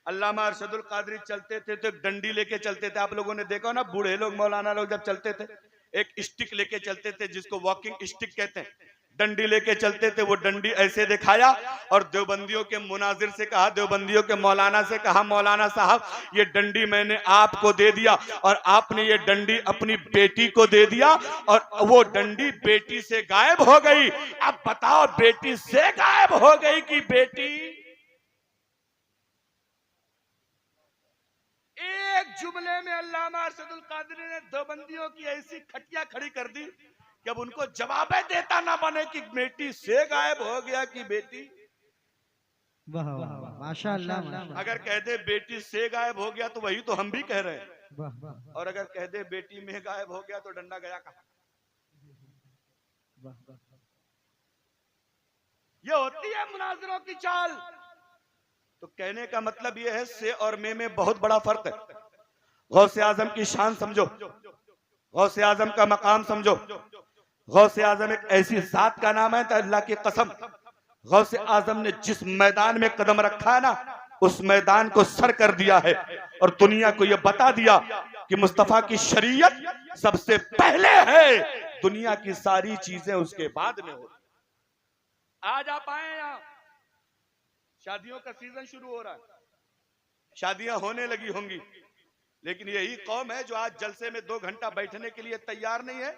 अल्लामा अरशदुल कादरी चलते थे तो डंडी लेके चलते थे, आप लोगों ने देखा ना, बूढ़े लोग मौलाना लोग जब चलते थे एक स्टिक लेके चलते थे, जिसको वॉकिंग स्टिक कहते हैं, डंडी लेके चलते थे। वो डंडी ऐसे दिखाया और देवबंदियों के मुनाजिर से कहा, देवबंदियों के मौलाना से कहा, मौलाना साहब ये डंडी मैंने आपको दे दिया और आपने ये डंडी अपनी बेटी को दे दिया, और वो डंडी बेटी से गायब हो गई। अब बताओ, बेटी से गायब हो गई कि बेटी। जुमले में अल्लामा अरशदुल कादरी ने देवबंदियों की ऐसी खटिया खड़ी कर दी कि अब उनको जवाब देता ना बने कि बेटी से गायब हो गया कि बेटी, वाह वाह वाह, माशाअल्लाह माशाअल्लाह। अगर कह दे बेटी से गायब हो गया तो वही तो हम भी कह रहे हैं, वाह वाह और अगर कह दे बेटी में गायब हो गया तो डंडा गया कहाँ। वाह वाह। ये होती है मुनाजरों की चाल। तो कहने का मतलब ये है से और में बहुत बड़ा फर्क है। गौसे आजम की शान समझो, गौसे आजम का मकाम समझो। गौसे आजम एक ऐसी जात का नाम है तो अल्लाह की कसम, गौसे आजम ने जिस मैदान में कदम रखा है ना, उस मैदान को सर कर दिया है और दुनिया को यह बता दिया कि मुस्तफा की शरीयत सबसे पहले है, दुनिया की सारी चीजें उसके बाद में हो। आज आप आए यहाँ, शादियों का सीजन शुरू हो रहा है, शादियां होने लगी होंगी, लेकिन यही कौम है जो आज जलसे में 2 घंटा बैठने के लिए तैयार नहीं है,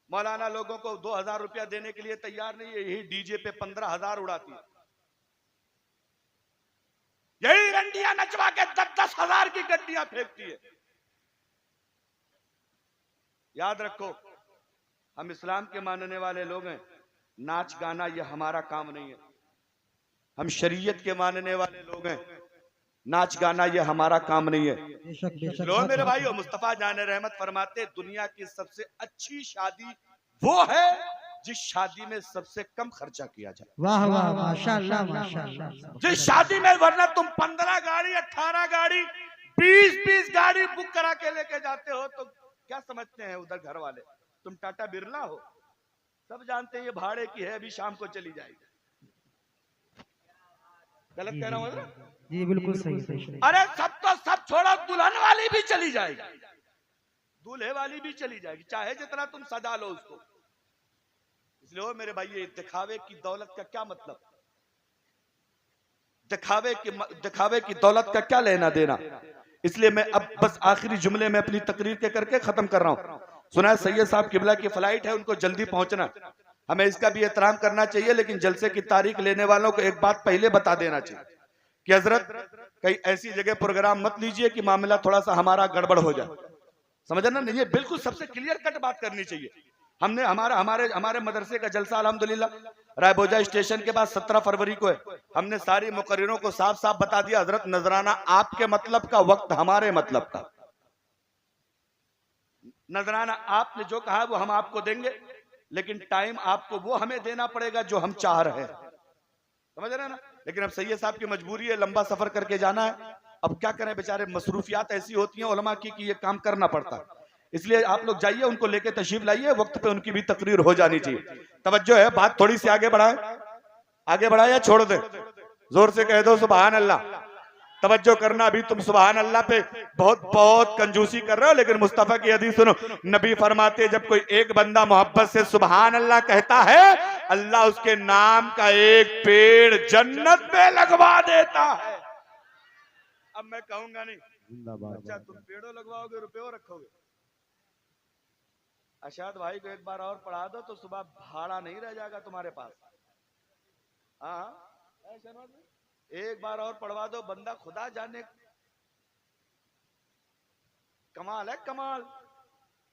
मौलाना लोगों को 2000 रुपया देने के लिए तैयार नहीं है, यही डीजे पे 15,000 उड़ाती है, यही रंडियां नचवा के 10-10 हजार की गड्डियां फेंकती है। याद रखो, हम इस्लाम के मानने वाले लोग हैं, नाच गाना ये हमारा काम नहीं है। हम शरीयत के मानने वाले लोग हैं, नाच गाना ये हमारा काम नहीं है। बेशक बेशक। लो मेरे भाइयों, मुस्तफा जान रहमत फरमाते दुनिया की सबसे अच्छी शादी वो है जिस शादी में सबसे कम खर्चा किया जाए। वाह वाह माशाअल्लाह माशाअल्लाह। जिस शादी में वरना तुम 15 गाड़ी 18 गाड़ी 20 गाड़ी बुक करा के लेके जाते हो तो क्या समझते हैं उधर घर वाले, तुम टाटा बिरला हो? सब जानते हैं ये भाड़े की है, अभी शाम को चली जाएगी। गलत कह रहा हूं ना? जी बिल्कुल सही सही। अरे सब तो सब छोड़ो, दुल्हन वाली भी चली जाएगी, दूल्हे वाली भी चली जाएगी, चाहे जितना तुम सजा लो उसको। इसलिए मेरे भाई, ये दिखावे की दौलत का क्या मतलब, दिखावे की दौलत का क्या लेना देना। इसलिए मैं अब बस आखिरी जुमले में अपनी तकरीर के करके खत्म कर रहा हूं। सुना सैयद साहब किबला की फ्लाइट है, उनको जल्दी पहुंचना, हमें इसका भी एहतराम करना चाहिए, लेकिन जलसे की तारीख लेने वालों को एक बात पहले बता देना चाहिए कि हजरत कहीं ऐसी जगह प्रोग्राम मत लीजिए कि मामला थोड़ा सा हमारा गड़बड़ हो जाए, समझना नहीं, ये बिल्कुल सबसे क्लियर कट बात करनी चाहिए। हमने हमारे मदरसे का जलसा अल्हम्दुलिल्लाह रायबोजा स्टेशन के बाद 17 फरवरी को है। हमने सारी मुकर्रिरों को साफ साफ बता दिया, हजरत नजराना आपके मतलब का, वक्त हमारे मतलब का। नजराना आपने जो कहा वो हम आपको देंगे, लेकिन टाइम आपको वो हमें देना पड़ेगा जो हम चाह रहे हैं, समझ रहे हैं ना। लेकिन अब सैयद साहब की मजबूरी है, लंबा सफर करके जाना है, अब क्या करें बेचारे, मसरूफियात ऐसी होती हैं उलमा की कि ये काम करना पड़ता है। इसलिए आप लोग जाइए, उनको लेके तशरीफ लाइए, वक्त पे उनकी भी तकरीर हो जानी चाहिए। तवज्जो है, बात थोड़ी सी आगे बढ़ाए या छोड़ दे? जोर से कह दो सुभान अल्लाह। तवज्जो करना, अभी तुम सुभान अल्लाह पे बहुत कंजूसी कर रहे हो, लेकिन मुस्तफा की हदीस सुनो। नबी फरमाते जब कोई एक बंदा मोहब्बत से सुभान अल्लाह कहता है, अल्लाह उसके नाम का एक पेड़ जन्नत में लगवा देता है। अब मैं कहूंगा नहीं, अच्छा तुम पेड़ों लगवाओगे, रुपये रखोगे? अशाद भाई को एक बार और पढ़ा दो तो सुबह भाड़ा नहीं रह जाएगा तुम्हारे पास। हाँ, एक बार और पढ़वा दो, बंदा खुदा जाने, कमाल है कमाल।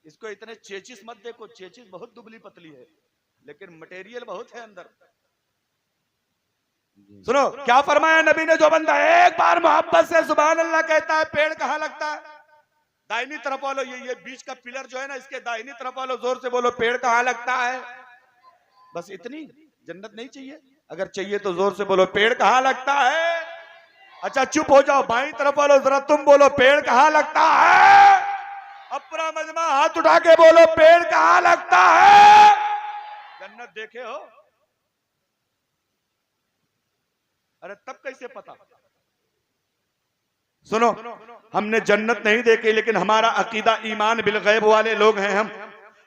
इसको इतने चेचिस मत देखो, चेचिस बहुत दुबली पतली है, लेकिन मटेरियल बहुत है अंदर। सुनो क्या फरमाया नबी ने, जो बंदा एक बार मोहब्बत से सुभान अल्लाह कहता है, पेड़ कहाँ लगता है? दाहिनी तरफ वालों, ये बीच का पिलर जो है ना, इसके दाहिनी तरफ वालों जोर से बोलो, पेड़ कहाँ लगता है? बस इतनी, जन्नत नहीं चाहिए? अगर चाहिए तो जोर से बोलो, पेड़ कहाँ लगता है? अच्छा चुप हो जाओ, बाईं तरफ वालों जरा तुम बोलो, पेड़ कहाँ लगता है? अब पूरा मजमा हाथ उठा के बोलो, पेड़ कहाँ लगता है? जन्नत देखे हो? अरे तब कैसे पता? सुनो, हमने जन्नत नहीं देखी, लेकिन हमारा अकीदा ईमान बिल गैब वाले लोग हैं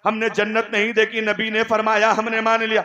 हमने जन्नत नहीं देखी, नबी ने फरमाया, हमने मान लिया।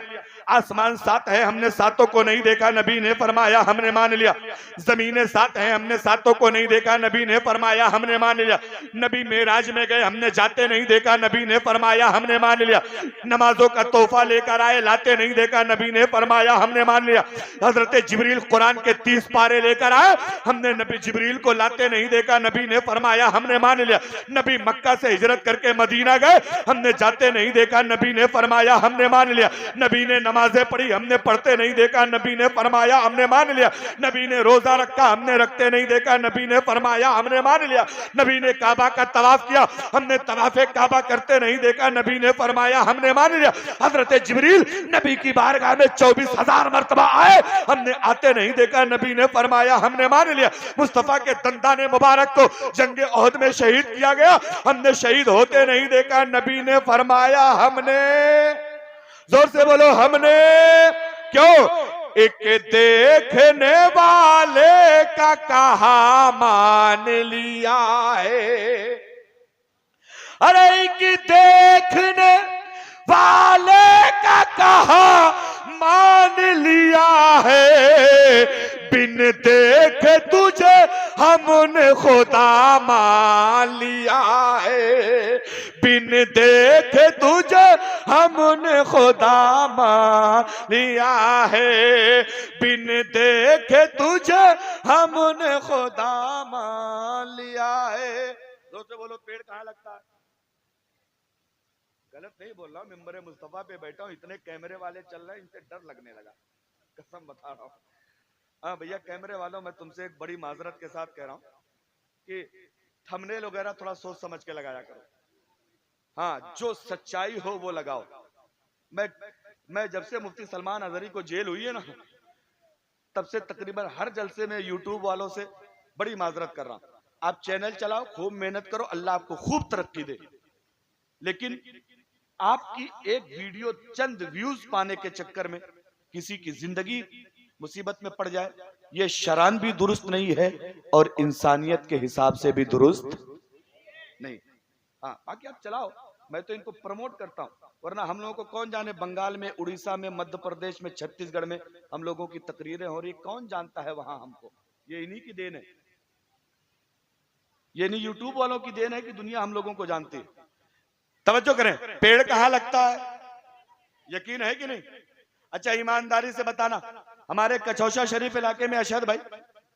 आसमान 7 है, हमने 7 को नहीं देखा, नबी ने फरमाया हमने मान लिया। जमीनें 7 है, हमने 7 को नहीं देखा, नबी ने फरमाया हमने मान लिया। नबी मेराज में गए, हमने जाते नहीं देखा, नबी ने फरमाया हमने मान लिया। नमाजों का तोहफा लेकर आए, लाते नहीं देखा, नबी ने फरमाया हमने मान लिया। हजरत जिब्रील कुरान के 30 पारे लेकर आए, हमने नबी जिब्रील को लाते नहीं देखा, नबी ने फरमाया हमने मान लिया। नबी मक्का से हिजरत करके मदीना गए, हमने जाते नहीं देखा, नबी ने फरमाया हमने मान लिया। नबी ने नमाजें पढ़ी, हमने पढ़ते नहीं देखा, नबी ने फरमाया हमने मान लिया। नबी ने रोजा रखा, हमने रखते नहीं देखा, नबी ने फरमाया हमने मान लिया। नबी ने काबा का तवाफ किया, हमने तवाफे काबा करते नहीं देखा, नबी ने फरमाया हमने मान लिया। हजरत जिब्रील नबी की बारगाह में 24,000 मर्तबा आए, हमने आते नहीं देखा, नबी ने फरमाया हमने मान लिया। मुस्तफा के दंदाने मुबारक को जंगे ओहद में शहीद किया गया, हमने शहीद होते नहीं देखा, नबी ने फरमाया हमने। जोर से बोलो हमने। क्यों? एक देखने वाले का कहा मान लिया है, अरे एक देखने वाले का कहा मान लिया है, बिन देखे तुझे हमने खुदा मान लिया है, बिन देखे तुझे हमने खुदा मान लिया है, बिन देखे तुझे हमने खुदा मान लिया है। दोस्तों बोलो पेड़ कहाँ लगता है? गलत नहीं बोल रहा हूँ, मिंबर मुस्तफा पे बैठा हूँ, इतने कैमरे वाले चल रहे हैं, इनसे डर लगने लगा, कसम बता रहा हूँ। हाँ भैया कैमरे वालों, मैं तुमसे एक बड़ी माजरत के साथ कह रहा हूँ कि थंबनेल वगैरह थोड़ा सोच समझ के लगाया करो। हाँ, जो सच्चाई हो वो लगाओ। मैं जब से मुफ्ती सलमान अजहरी को जेल हुई है ना, तब से तकरीबन हर जलसे में यूट्यूब वालों से बड़ी माजरत कर रहा हूँ। आप चैनल चलाओ, खूब मेहनत करो, अल्लाह आपको खूब तरक्की दे, लेकिन आपकी एक वीडियो चंद व्यूज पाने के चक्कर में किसी की जिंदगी मुसीबत में पड़ जाए, ये शरान भी दुरुस्त नहीं है और इंसानियत के हिसाब से भी दुरुस्त नहीं। हाँ बाकी आप चलाओ, मैं तो इनको प्रमोट करता हूँ, वरना हम लोगों को कौन जाने बंगाल में, उड़ीसा में, मध्य प्रदेश में, छत्तीसगढ़ में हम लोगों की तकरीरें हो रही, कौन जानता है वहां हमको? ये इन्हीं की देन है, ये नहीं यूट्यूब वालों की देन है कि दुनिया हम लोगों को जानती है। तवज्जो करें, पेड़ कहाँ लगता है? यकीन है कि नहीं? अच्छा ईमानदारी से बताना, हमारे कचौशा शरीफ इलाके में अशद भाई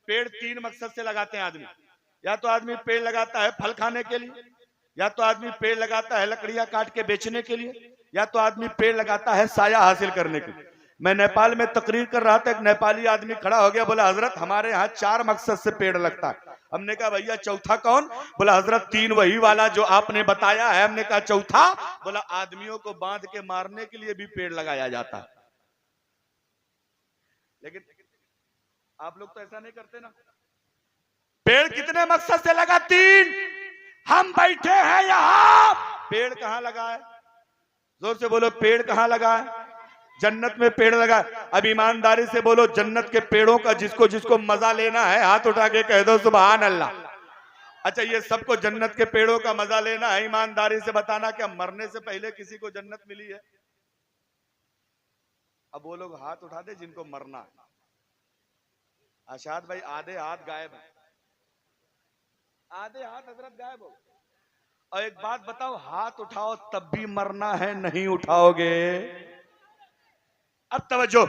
पेड़ 3 मकसद से लगाते हैं आदमी। या तो आदमी पेड़ लगाता है फल खाने के लिए, या तो आदमी पेड़ लगाता है लकड़ियां काट के बेचने के लिए, या तो आदमी पेड़ लगाता है साया हासिल करने के लिए। मैं नेपाल में तकरीर कर रहा था, एक नेपाली आदमी खड़ा हो गया, बोला हजरत हमारे यहाँ 4 मकसद से पेड़ लगता है। हमने कहा भैया चौथा कौन? बोला हजरत 3 वही वाला जो आपने बताया है। हमने कहा चौथा? बोला आदमियों को बांध के मारने के लिए भी पेड़ लगाया जाता है। लेकिन आप लोग तो ऐसा नहीं करते ना। पेड़ कितने मकसद से लगा? 3। हम बैठे हैं यहाँ, पेड़ कहाँ लगा है? जोर से बोलो, पेड़ कहाँ लगा है? जन्नत में पेड़ लगा। अब ईमानदारी से बोलो, जन्नत के पेड़ों का जिसको जिसको मजा लेना है हाथ उठा के कह दो सुभान अल्लाह। अच्छा ये सबको जन्नत के पेड़ों का मजा लेना है, ईमानदारी से बताना क्या मरने से पहले किसी को जन्नत मिली है? अब वो लोग हाथ उठा दे जिनको मरना है। आशाद भाई आधे हाथ गायब है, आधे हाथ हजरत गायब हो। और एक बात बताओ, हाथ उठाओ तब भी मरना है, नहीं उठाओगे? अब तवज्जो,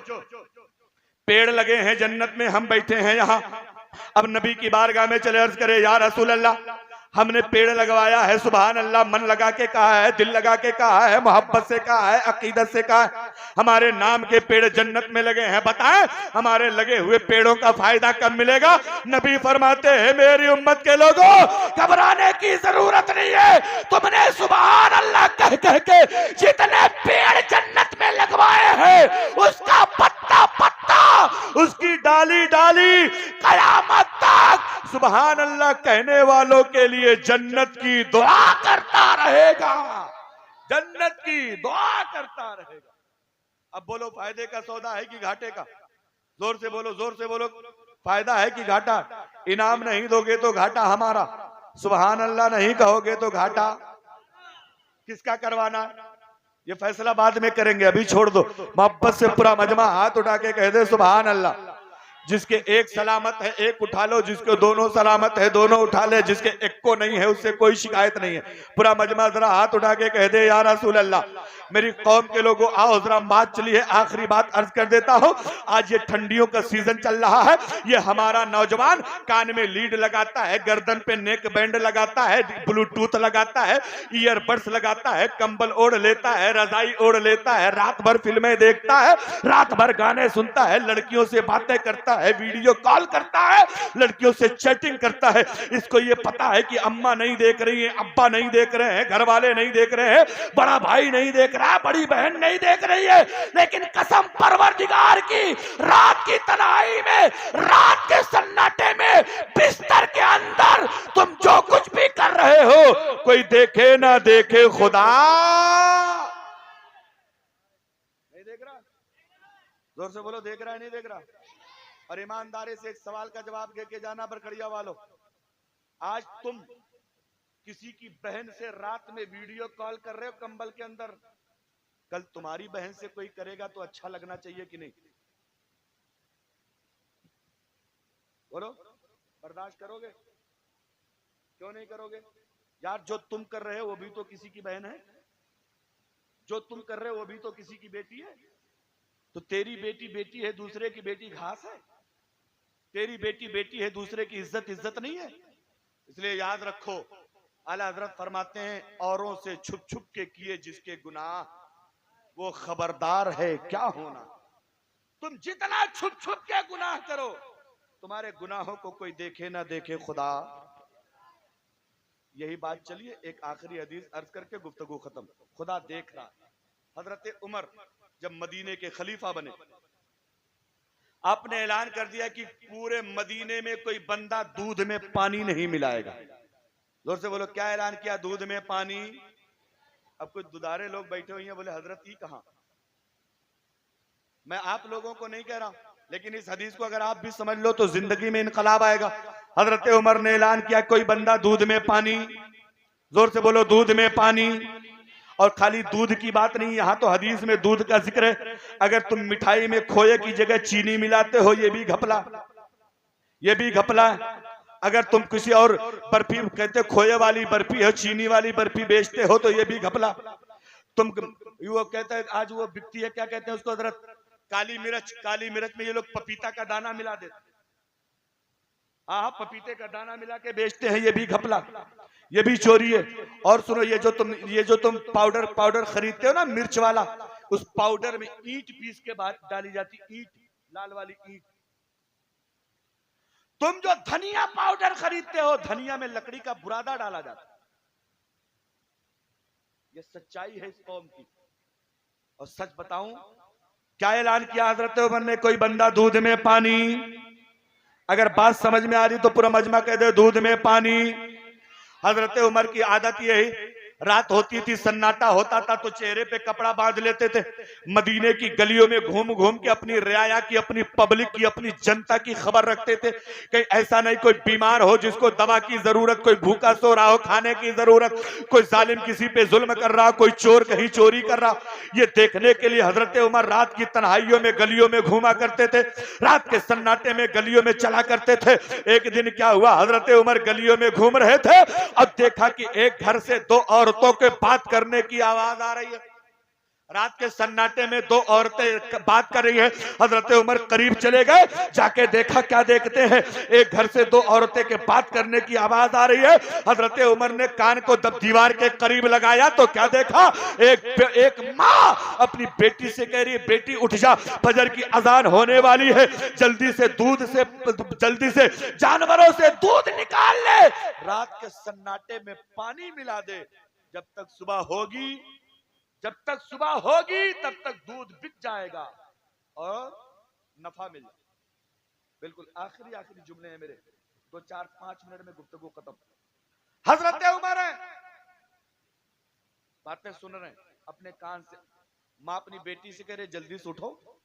पेड़ लगे हैं जन्नत में, हम बैठे हैं यहाँ। अब नबी की बारगाह में चले अर्ज करे, या रसूल अल्लाह हमने पेड़ लगवाया है, सुभान अल्लाह, मन लगा के कहा है, दिल लगा के कहा है, मोहब्बत से कहा है, अकीदत से कहा है, हमारे नाम के पेड़ जन्नत में लगे हैं, बताएं हमारे लगे हुए पेड़ों का फायदा कब मिलेगा? नबी फरमाते हैं मेरी उम्मत के लोगों घबराने की जरूरत नहीं है, तुमने सुभान अल्लाह कह कह के जितने पेड़ जन्नत में लगवाए हैं उसका पत्ता पत्ता, उसकी डाली डाली कयामत तक सुभान अल्लाह कहने वालों के लिए जन्नत की दुआ करता रहेगा, जन्नत की दुआ करता रहेगा। अब बोलो फायदे का सौदा है कि घाटे का? जोर से बोलो, जोर से बोलो, फायदा है कि घाटा? इनाम नहीं दोगे तो घाटा हमारा, सुभान अल्लाह नहीं कहोगे तो घाटा किसका करवाना? ये फैसला बाद में करेंगे, अभी छोड़ दो। मोहब्बत से पूरा मजमा हाथ उठा के कह दे सुभान अल्लाह। जिसके एक सलामत है एक उठा लो, जिसके दोनों सलामत है दोनों उठा ले, जिसके एक को नहीं है उससे कोई शिकायत नहीं है। पूरा मजमा जरा हाथ उठा के कह दे या रसूल अल्लाह। मेरी कौम के लोगों आओ जरा बात चली है, आखिरी बात अर्ज कर देता हूं। आज ये ठंडियों का सीजन चल रहा है, ये हमारा नौजवान कान में लीड लगाता है, गर्दन पे नेक बैंड लगाता है, ब्लूटूथ लगाता है, ईयरबड्स लगाता है, कंबल ओढ़ लेता है, रजाई ओढ़ लेता है, रात भर फिल्में देखता है, रात भर गाने सुनता है, लड़कियों से बातें करता है, वीडियो कॉल करता है, लड़कियों से चैटिंग करता है। इसको ये पता है कि अम्मा नहीं देख रही है, अब्बा नहीं देख रहे हैं, घर वाले नहीं देख रहे हैं, बड़ा भाई नहीं देख रहा, बड़ी बहन नहीं देख रही है, लेकिन कसम परवरदिगार की रात की तन्हाई में, रात के सन्नाटे में, बिस्तर के अंदर तुम जो कुछ भी कर रहे हो, कोई देखे ना देखे, खुदा नहीं देख रहा। जोर से बोलो, देख रहा है नहीं देख रहा। और ईमानदारी से एक सवाल का जवाब दे के जाना बरकड़िया वालों। आज तुम किसी की बहन से रात में वीडियो कॉल कर रहे हो कंबल के अंदर, कल तुम्हारी बहन से कोई करेगा तो अच्छा लगना चाहिए कि नहीं? बोलो, बर्दाश्त करोगे? क्यों नहीं करोगे यार? जो तुम कर रहे हो वो भी तो किसी की बहन है, जो तुम कर रहे हो वो भी तो किसी की बेटी है। तो तेरी बेटी बेटी है, दूसरे की बेटी घास है। तेरी बेटी बेटी है, दूसरे की इज्जत इज्जत नहीं है। इसलिए याद रखो, आला हजरत फरमाते हैं, औरों से छुप छुप के किए जिसके गुनाह, वो खबरदार है क्या होना। तुम जितना छुप छुप के गुनाह करो, तुम्हारे गुनाहों को कोई देखे ना देखे, खुदा। यही बात चलिए, एक आखिरी हदीस अर्ज करके गुफ्तगू खत्म। खुदा देख रहा। हजरत उमर जब मदीने के खलीफा बने, आपने ऐलान कर दिया कि पूरे मदीने में कोई बंदा दूध में पानी नहीं मिलाएगा। जोर से बोलो, क्या ऐलान किया? दूध में पानी। अब कुछ दुधारे लोग बैठे हुए हैं, बोले हजरत ही कहां? मैं आप लोगों को नहीं कह रहा, लेकिन इस हदीस को अगर आप भी समझ लो तो जिंदगी में इनकलाब आएगा। हजरत उमर ने ऐलान किया, कोई बंदा दूध में पानी, जोर से बोलो दूध में पानी। और खाली दूध की बात नहीं, यहां तो हदीस में दूध का जिक्र है। अगर तुम मिठाई में खोए की जगह चीनी मिलाते हो, ये भी घपला, ये भी घपला है। अगर तुम किसी और बर्फी, कहते खोए वाली बर्फी है, चीनी वाली बर्फी बेचते हो, तो ये भी घपला। तुम वो कहते हैं, आज वो बिकती है, क्या कहते हैं उसको हजरत? काली मिर्च। काली मिर्च में ये लोग पपीता का दाना मिला देते। हाँ, पपीते का दाना मिला के बेचते हैं, ये भी घपला, ये भी चोरी है। और सुनो, ये जो तुम पाउडर खरीदते हो ना, मिर्च वाला, उस पाउडर में ईंट पीस के बाद डाली जाती, ईंट, लाल वाली ईंट। तुम जो धनिया पाउडर खरीदते हो, धनिया में लकड़ी का बुरादा डाला जाता। ये सच्चाई है इस कौम की। और सच बताऊं, क्या ऐलान किया हजरत उमर ने? कोई बंदा दूध में पानी। अगर बात समझ में आ रही तो पूरा मजमा कह दे दूध में पानी। हजरत उमर की आदत यही, रात होती थी, सन्नाटा होता था तो चेहरे पे कपड़ा बांध लेते थे। मदीने की गलियों में घूम घूम के अपनी रियाया की, अपनी पब्लिक की, अपनी जनता की खबर रखते थे। कहीं ऐसा नहीं कोई बीमार हो जिसको दवा की जरूरत, कोई भूखा सो रहा हो खाने की जरूरत, कोई जालिम किसी पे जुल्म कर रहा, कोई चोर कहीं चोरी कर रहा। ये देखने के लिए हजरत उमर रात की तन्हाइयों में गलियों में घूमा करते थे, रात के सन्नाटे में गलियों में चला करते थे। एक दिन क्या हुआ, हजरत उमर गलियों में घूम रहे थे, अब देखा कि एक घर से दो औरतों के बात करने की आवाज आ रही है। रात के सन्नाटे में दो औरतें बात कर रही है। हजरत उमर करीब चले गए, जाके देखा, क्या देखते हैं, एक घर से दो औरतें के बात करने की आवाज आ रही है। हजरत उमर ने कान को दीवार के करीब लगाया तो क्या देखा, एक माँ अपनी बेटी से कह रही है, बेटी उठ जा, फजर की अजान होने वाली है, जल्दी से जानवरों से दूध निकाल ले, रात के सन्नाटे में पानी मिला दे, जब तक सुबह होगी तब तक दूध बिक जाएगा और नफा मिल जाएगा। बिल्कुल आखिरी जुमले हैं मेरे, 2-4-5 मिनट में गुफ्तगू खत्म। हजरत उमर है, बातें सुन रहे हैं अपने कान से। माँ अपनी बेटी से कह रहे, जल्दी से उठो,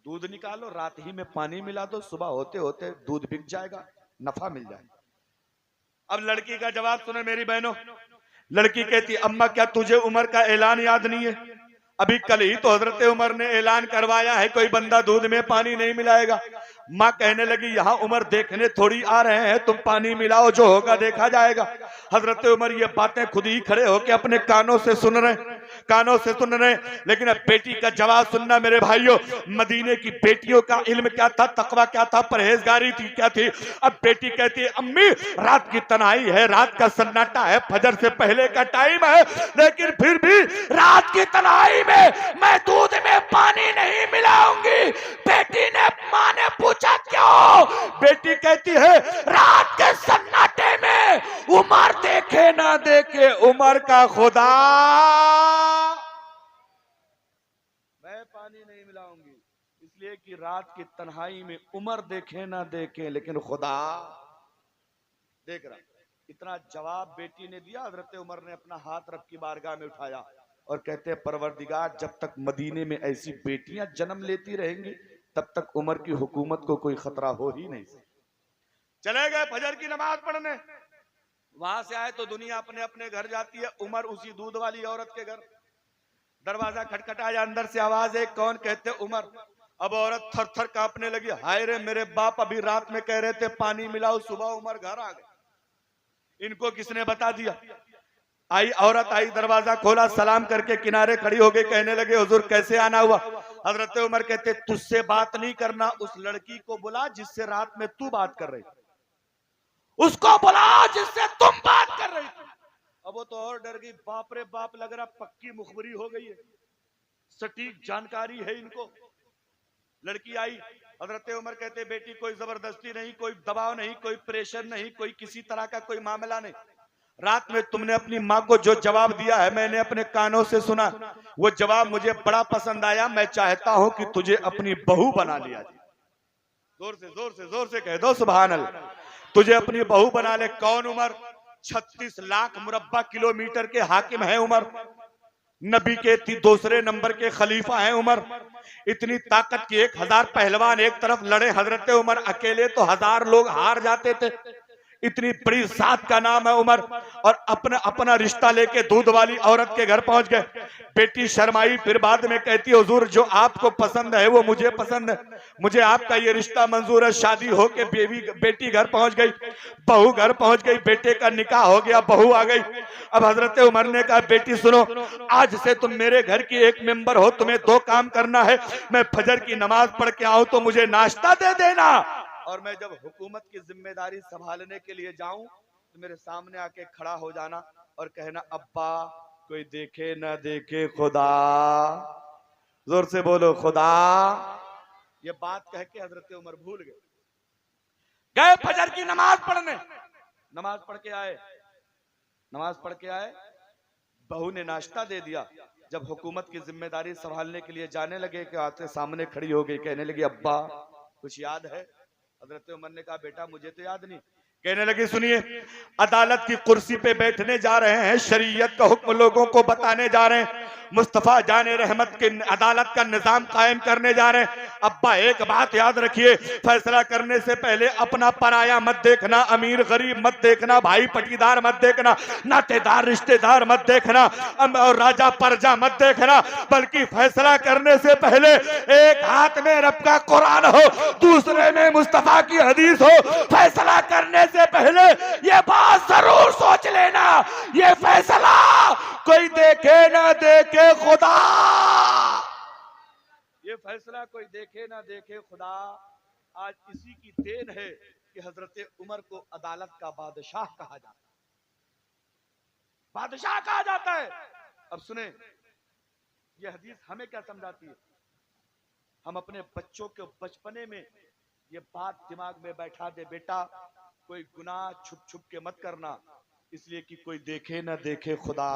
दूध निकालो, रात ही में पानी मिला दो, सुबह होते होते दूध बिक जाएगा, नफा मिल जाएगा। अब लड़की का जवाब सुने मेरी बहनों। लड़की कहती, अम्मा क्या तुझे उमर का ऐलान याद नहीं है? अभी कल ही तो हजरत उमर ने ऐलान करवाया है कोई बंदा दूध में पानी नहीं मिलाएगा। माँ कहने लगी यहाँ उमर देखने थोड़ी आ रहे हैं, तुम पानी मिलाओ, जो होगा देखा जाएगा। हजरत उमर ये बातें खुद ही खड़े होकर अपने कानों से सुन रहे। लेकिन अब बेटी का जवाब सुनना मेरे भाइयों। मदीने की बेटियों का इल्म क्या था, तकवा क्या था, परहेजगारी थी क्या थी। अब बेटी कहती है अम्मी रात की तन्हाई है, रात का सन्नाटा है, फजर से पहले का टाइम है, लेकिन फिर भी रात की तन्हाई में मैं दूध में पानी नहीं मिलाऊंगी। बेटी ने मां ने पूछा क्यों? बेटी कहती है रात के सन्नाटे में उमर देखे ना देखे उमर का खुदा, मैं पानी नहीं मिलाऊंगी इसलिए कि रात की तन्हाई में उमर देखे ना देखे लेकिन खुदा देख रहा। इतना जवाब बेटी ने दिया। हजरत उमर ने अपना हाथ रब की बारगाह में उठाया और कहते हैं परवरदिगार जब तक मदीने में ऐसी बेटियां जन्म लेती रहेंगी तब तक उमर की हुकूमत को कोई खतरा हो ही नहीं। चले गए फजर की नमाज पढ़ने। वहां से आए तो दुनिया अपने अपने घर जाती है। उमर उसी दूध वाली औरत के घर। दरवाजा खटखटाया, अंदर से आवाज है, कौन? कहते उमर। अब औरत थर थर कांपने लगी, हाय रे मेरे बाप अभी रात में कह रहे थे पानी मिलाओ, सुबह उमर घर आ गए, इनको किसने बता दिया? आई औरत आई, दरवाजा खोला, सलाम करके किनारे खड़ी हो गई, कहने लगे हुजूर कैसे आना हुआ? हजरत उमर कहते तुझसे बात नहीं करना, उस लड़की को बुला जिससे रात में तू बात कर रही, उसको बुला जिससे तुम बात कर रही थी। अब वो तो और डर गई, बाप रे बाप, लग रहा पक्की मुखबरी हो गई है, सटीक जानकारी है इनको। लड़की आई, हजरत उमर कहते बेटी कोई जबरदस्ती नहीं, कोई दबाव नहीं, कोई प्रेशर नहीं, कोई किसी तरह का कोई मामला नहीं। रात में तुमने अपनी माँ को जो जवाब दिया है मैंने अपने कानों से सुना, वो जवाब मुझे बड़ा पसंद आया। मैं चाहता हूं कि तुझे अपनी बहू बना लिया जाए। जोर से कह दो सुभान अल्लाह। तुझे अपनी बहू बना ले। कौन? उमर। 36 लाख मुरब्बा किलोमीटर के हाकिम है उमर, नबी के दूसरे नंबर के खलीफा हैं उमर। इतनी ताकत की 1000 पहलवान एक तरफ लड़े, हजरत उमर अकेले तो 1000 लोग हार जाते थे। इतनी बड़ी जात का नाम है उमर। और अपना रिश्ता लेके दूध वाली औरत के घर पहुंच गए। बेटी शर्माई, फिर बाद में कहती है हुजूर जो आपको पसंद है वो मुझे पसंद है, मुझे आपका ये रिश्ता मंजूर है। शादी होके बेटी घर पहुंच गई, बहू घर पहुंच गई, बेटे का निकाह हो गया, बहू आ गई। अब हजरत उमर ने कहा बेटी सुनो, आज से तुम मेरे घर की एक मेंबर हो, तुम्हें 2 काम करना है। मैं फजर की नमाज पढ़ के आऊं तो मुझे नाश्ता दे देना, और मैं जब हुकूमत की जिम्मेदारी संभालने के लिए जाऊं तो मेरे सामने आके खड़ा हो जाना और कहना अब्बा कोई देखे ना देखे खुदा। जोर से बोलो खुदा। ये बात कह के हजरत उमर भूल गए फजर की नमाज पढ़ने। नमाज पढ़ के आए, बहू ने नाश्ता दे दिया। जब हुकूमत की जिम्मेदारी संभालने के लिए जाने लगे कि आते सामने खड़ी हो गई, कहने लगी अब्बा कुछ याद है? हजरत उमर ने कहा बेटा मुझे तो याद नहीं। कहने लगे सुनिए, अदालत की कुर्सी पे बैठने जा रहे हैं, शरीयत का हुक्म लोगों को बताने जा रहे हैं, मुस्तफा जाने रहमत के अदालत का निजाम कायम करने जा रहे हैं। अब्बा एक बात याद रखिए, फैसला करने से पहले अपना पराया मत देखना, अमीर गरीब मत देखना, भाई पटीदार मत देखना, नातेदार रिश्तेदार मत देखना, और राजा प्रजा मत देखना, बल्कि फैसला करने से पहले एक हाथ में रब का कुरान हो, दूसरे में मुस्तफा की हदीस हो। फैसला करने से पहले ये बात जरूर सोच लेना, ये फैसला कोई देखे ना देखे खुदा, ये फैसला कोई देखे ना देखे खुदा। आज इसी की देन है कि हजरत उमर को अदालत का बादशाह कहा जाता है, बादशाह कहा जाता है। अब सुने, ये हदीस हमें क्या समझाती है? हम अपने बच्चों के बचपने में ये बात दिमाग में बैठा दे, बेटा कोई गुनाह छुप छुप के मत करना, इसलिए कि कोई देखे ना देखे खुदा।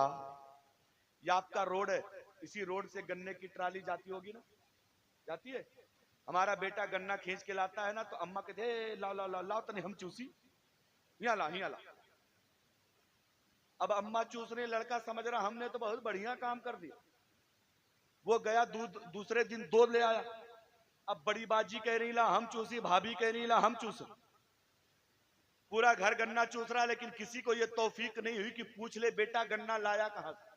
ये आपका रोड है, इसी रोड से गन्ने की ट्राली जाती होगी ना, जाती है। हमारा बेटा गन्ना खींच के लाता है ना, तो अम्मा कहते लाओ लाओ लाओ लाओ तने हम चूसी, यहाँ ला यहाँ ला। अब अम्मा चूस रही, लड़का समझ रहा हमने तो बहुत बढ़िया काम कर दिया। वो गया दूध दूसरे दिन 2 ले आया। अब बड़ी बाजी कह रही ला हम चूसी, भाभी कह रही ला हम चूसे। पूरा घर गन्ना चूस रहा, लेकिन किसी को ये तौफीक नहीं हुई कि पूछ ले बेटा गन्ना लाया कहां से।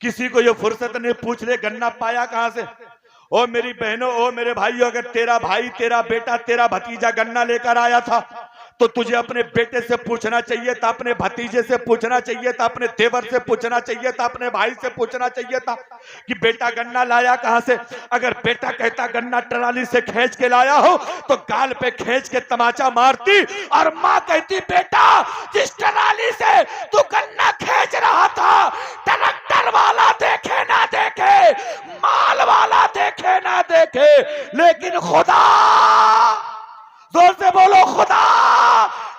किसी को ये फुर्सत नहीं पूछ ले गन्ना पाया कहां से। ओ मेरी बहनों, ओ मेरे भाइयों, अगर तेरा भाई, तेरा बेटा, तेरा भतीजा गन्ना लेकर आया था तो तुझे अपने बेटे से पूछना चाहिए था, अपने भतीजे से पूछना चाहिए था, अपने देवर से पूछना चाहिए था, अपने भाई से पूछना चाहिए था कि बेटा गन्ना लाया कहां से। अगर बेटा कहता गन्ना ट्राली से खींच के लाया हो तो गाल पे खींच के तमाचा मारती, और मां कहती बेटा जिस ट्राली से तू गन्ना खींच रहा था ट्रैक्टर वाला देखे ना देखे, माल वाला देखे ना देखे, लेकिन खुदा, जोर से बोलो, खुदा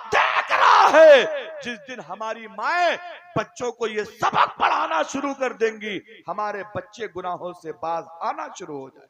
देख रहा है। जिस दिन हमारी माएं बच्चों को ये सबक पढ़ाना शुरू कर देंगी, हमारे बच्चे गुनाहों से बाज आना शुरू हो जाए।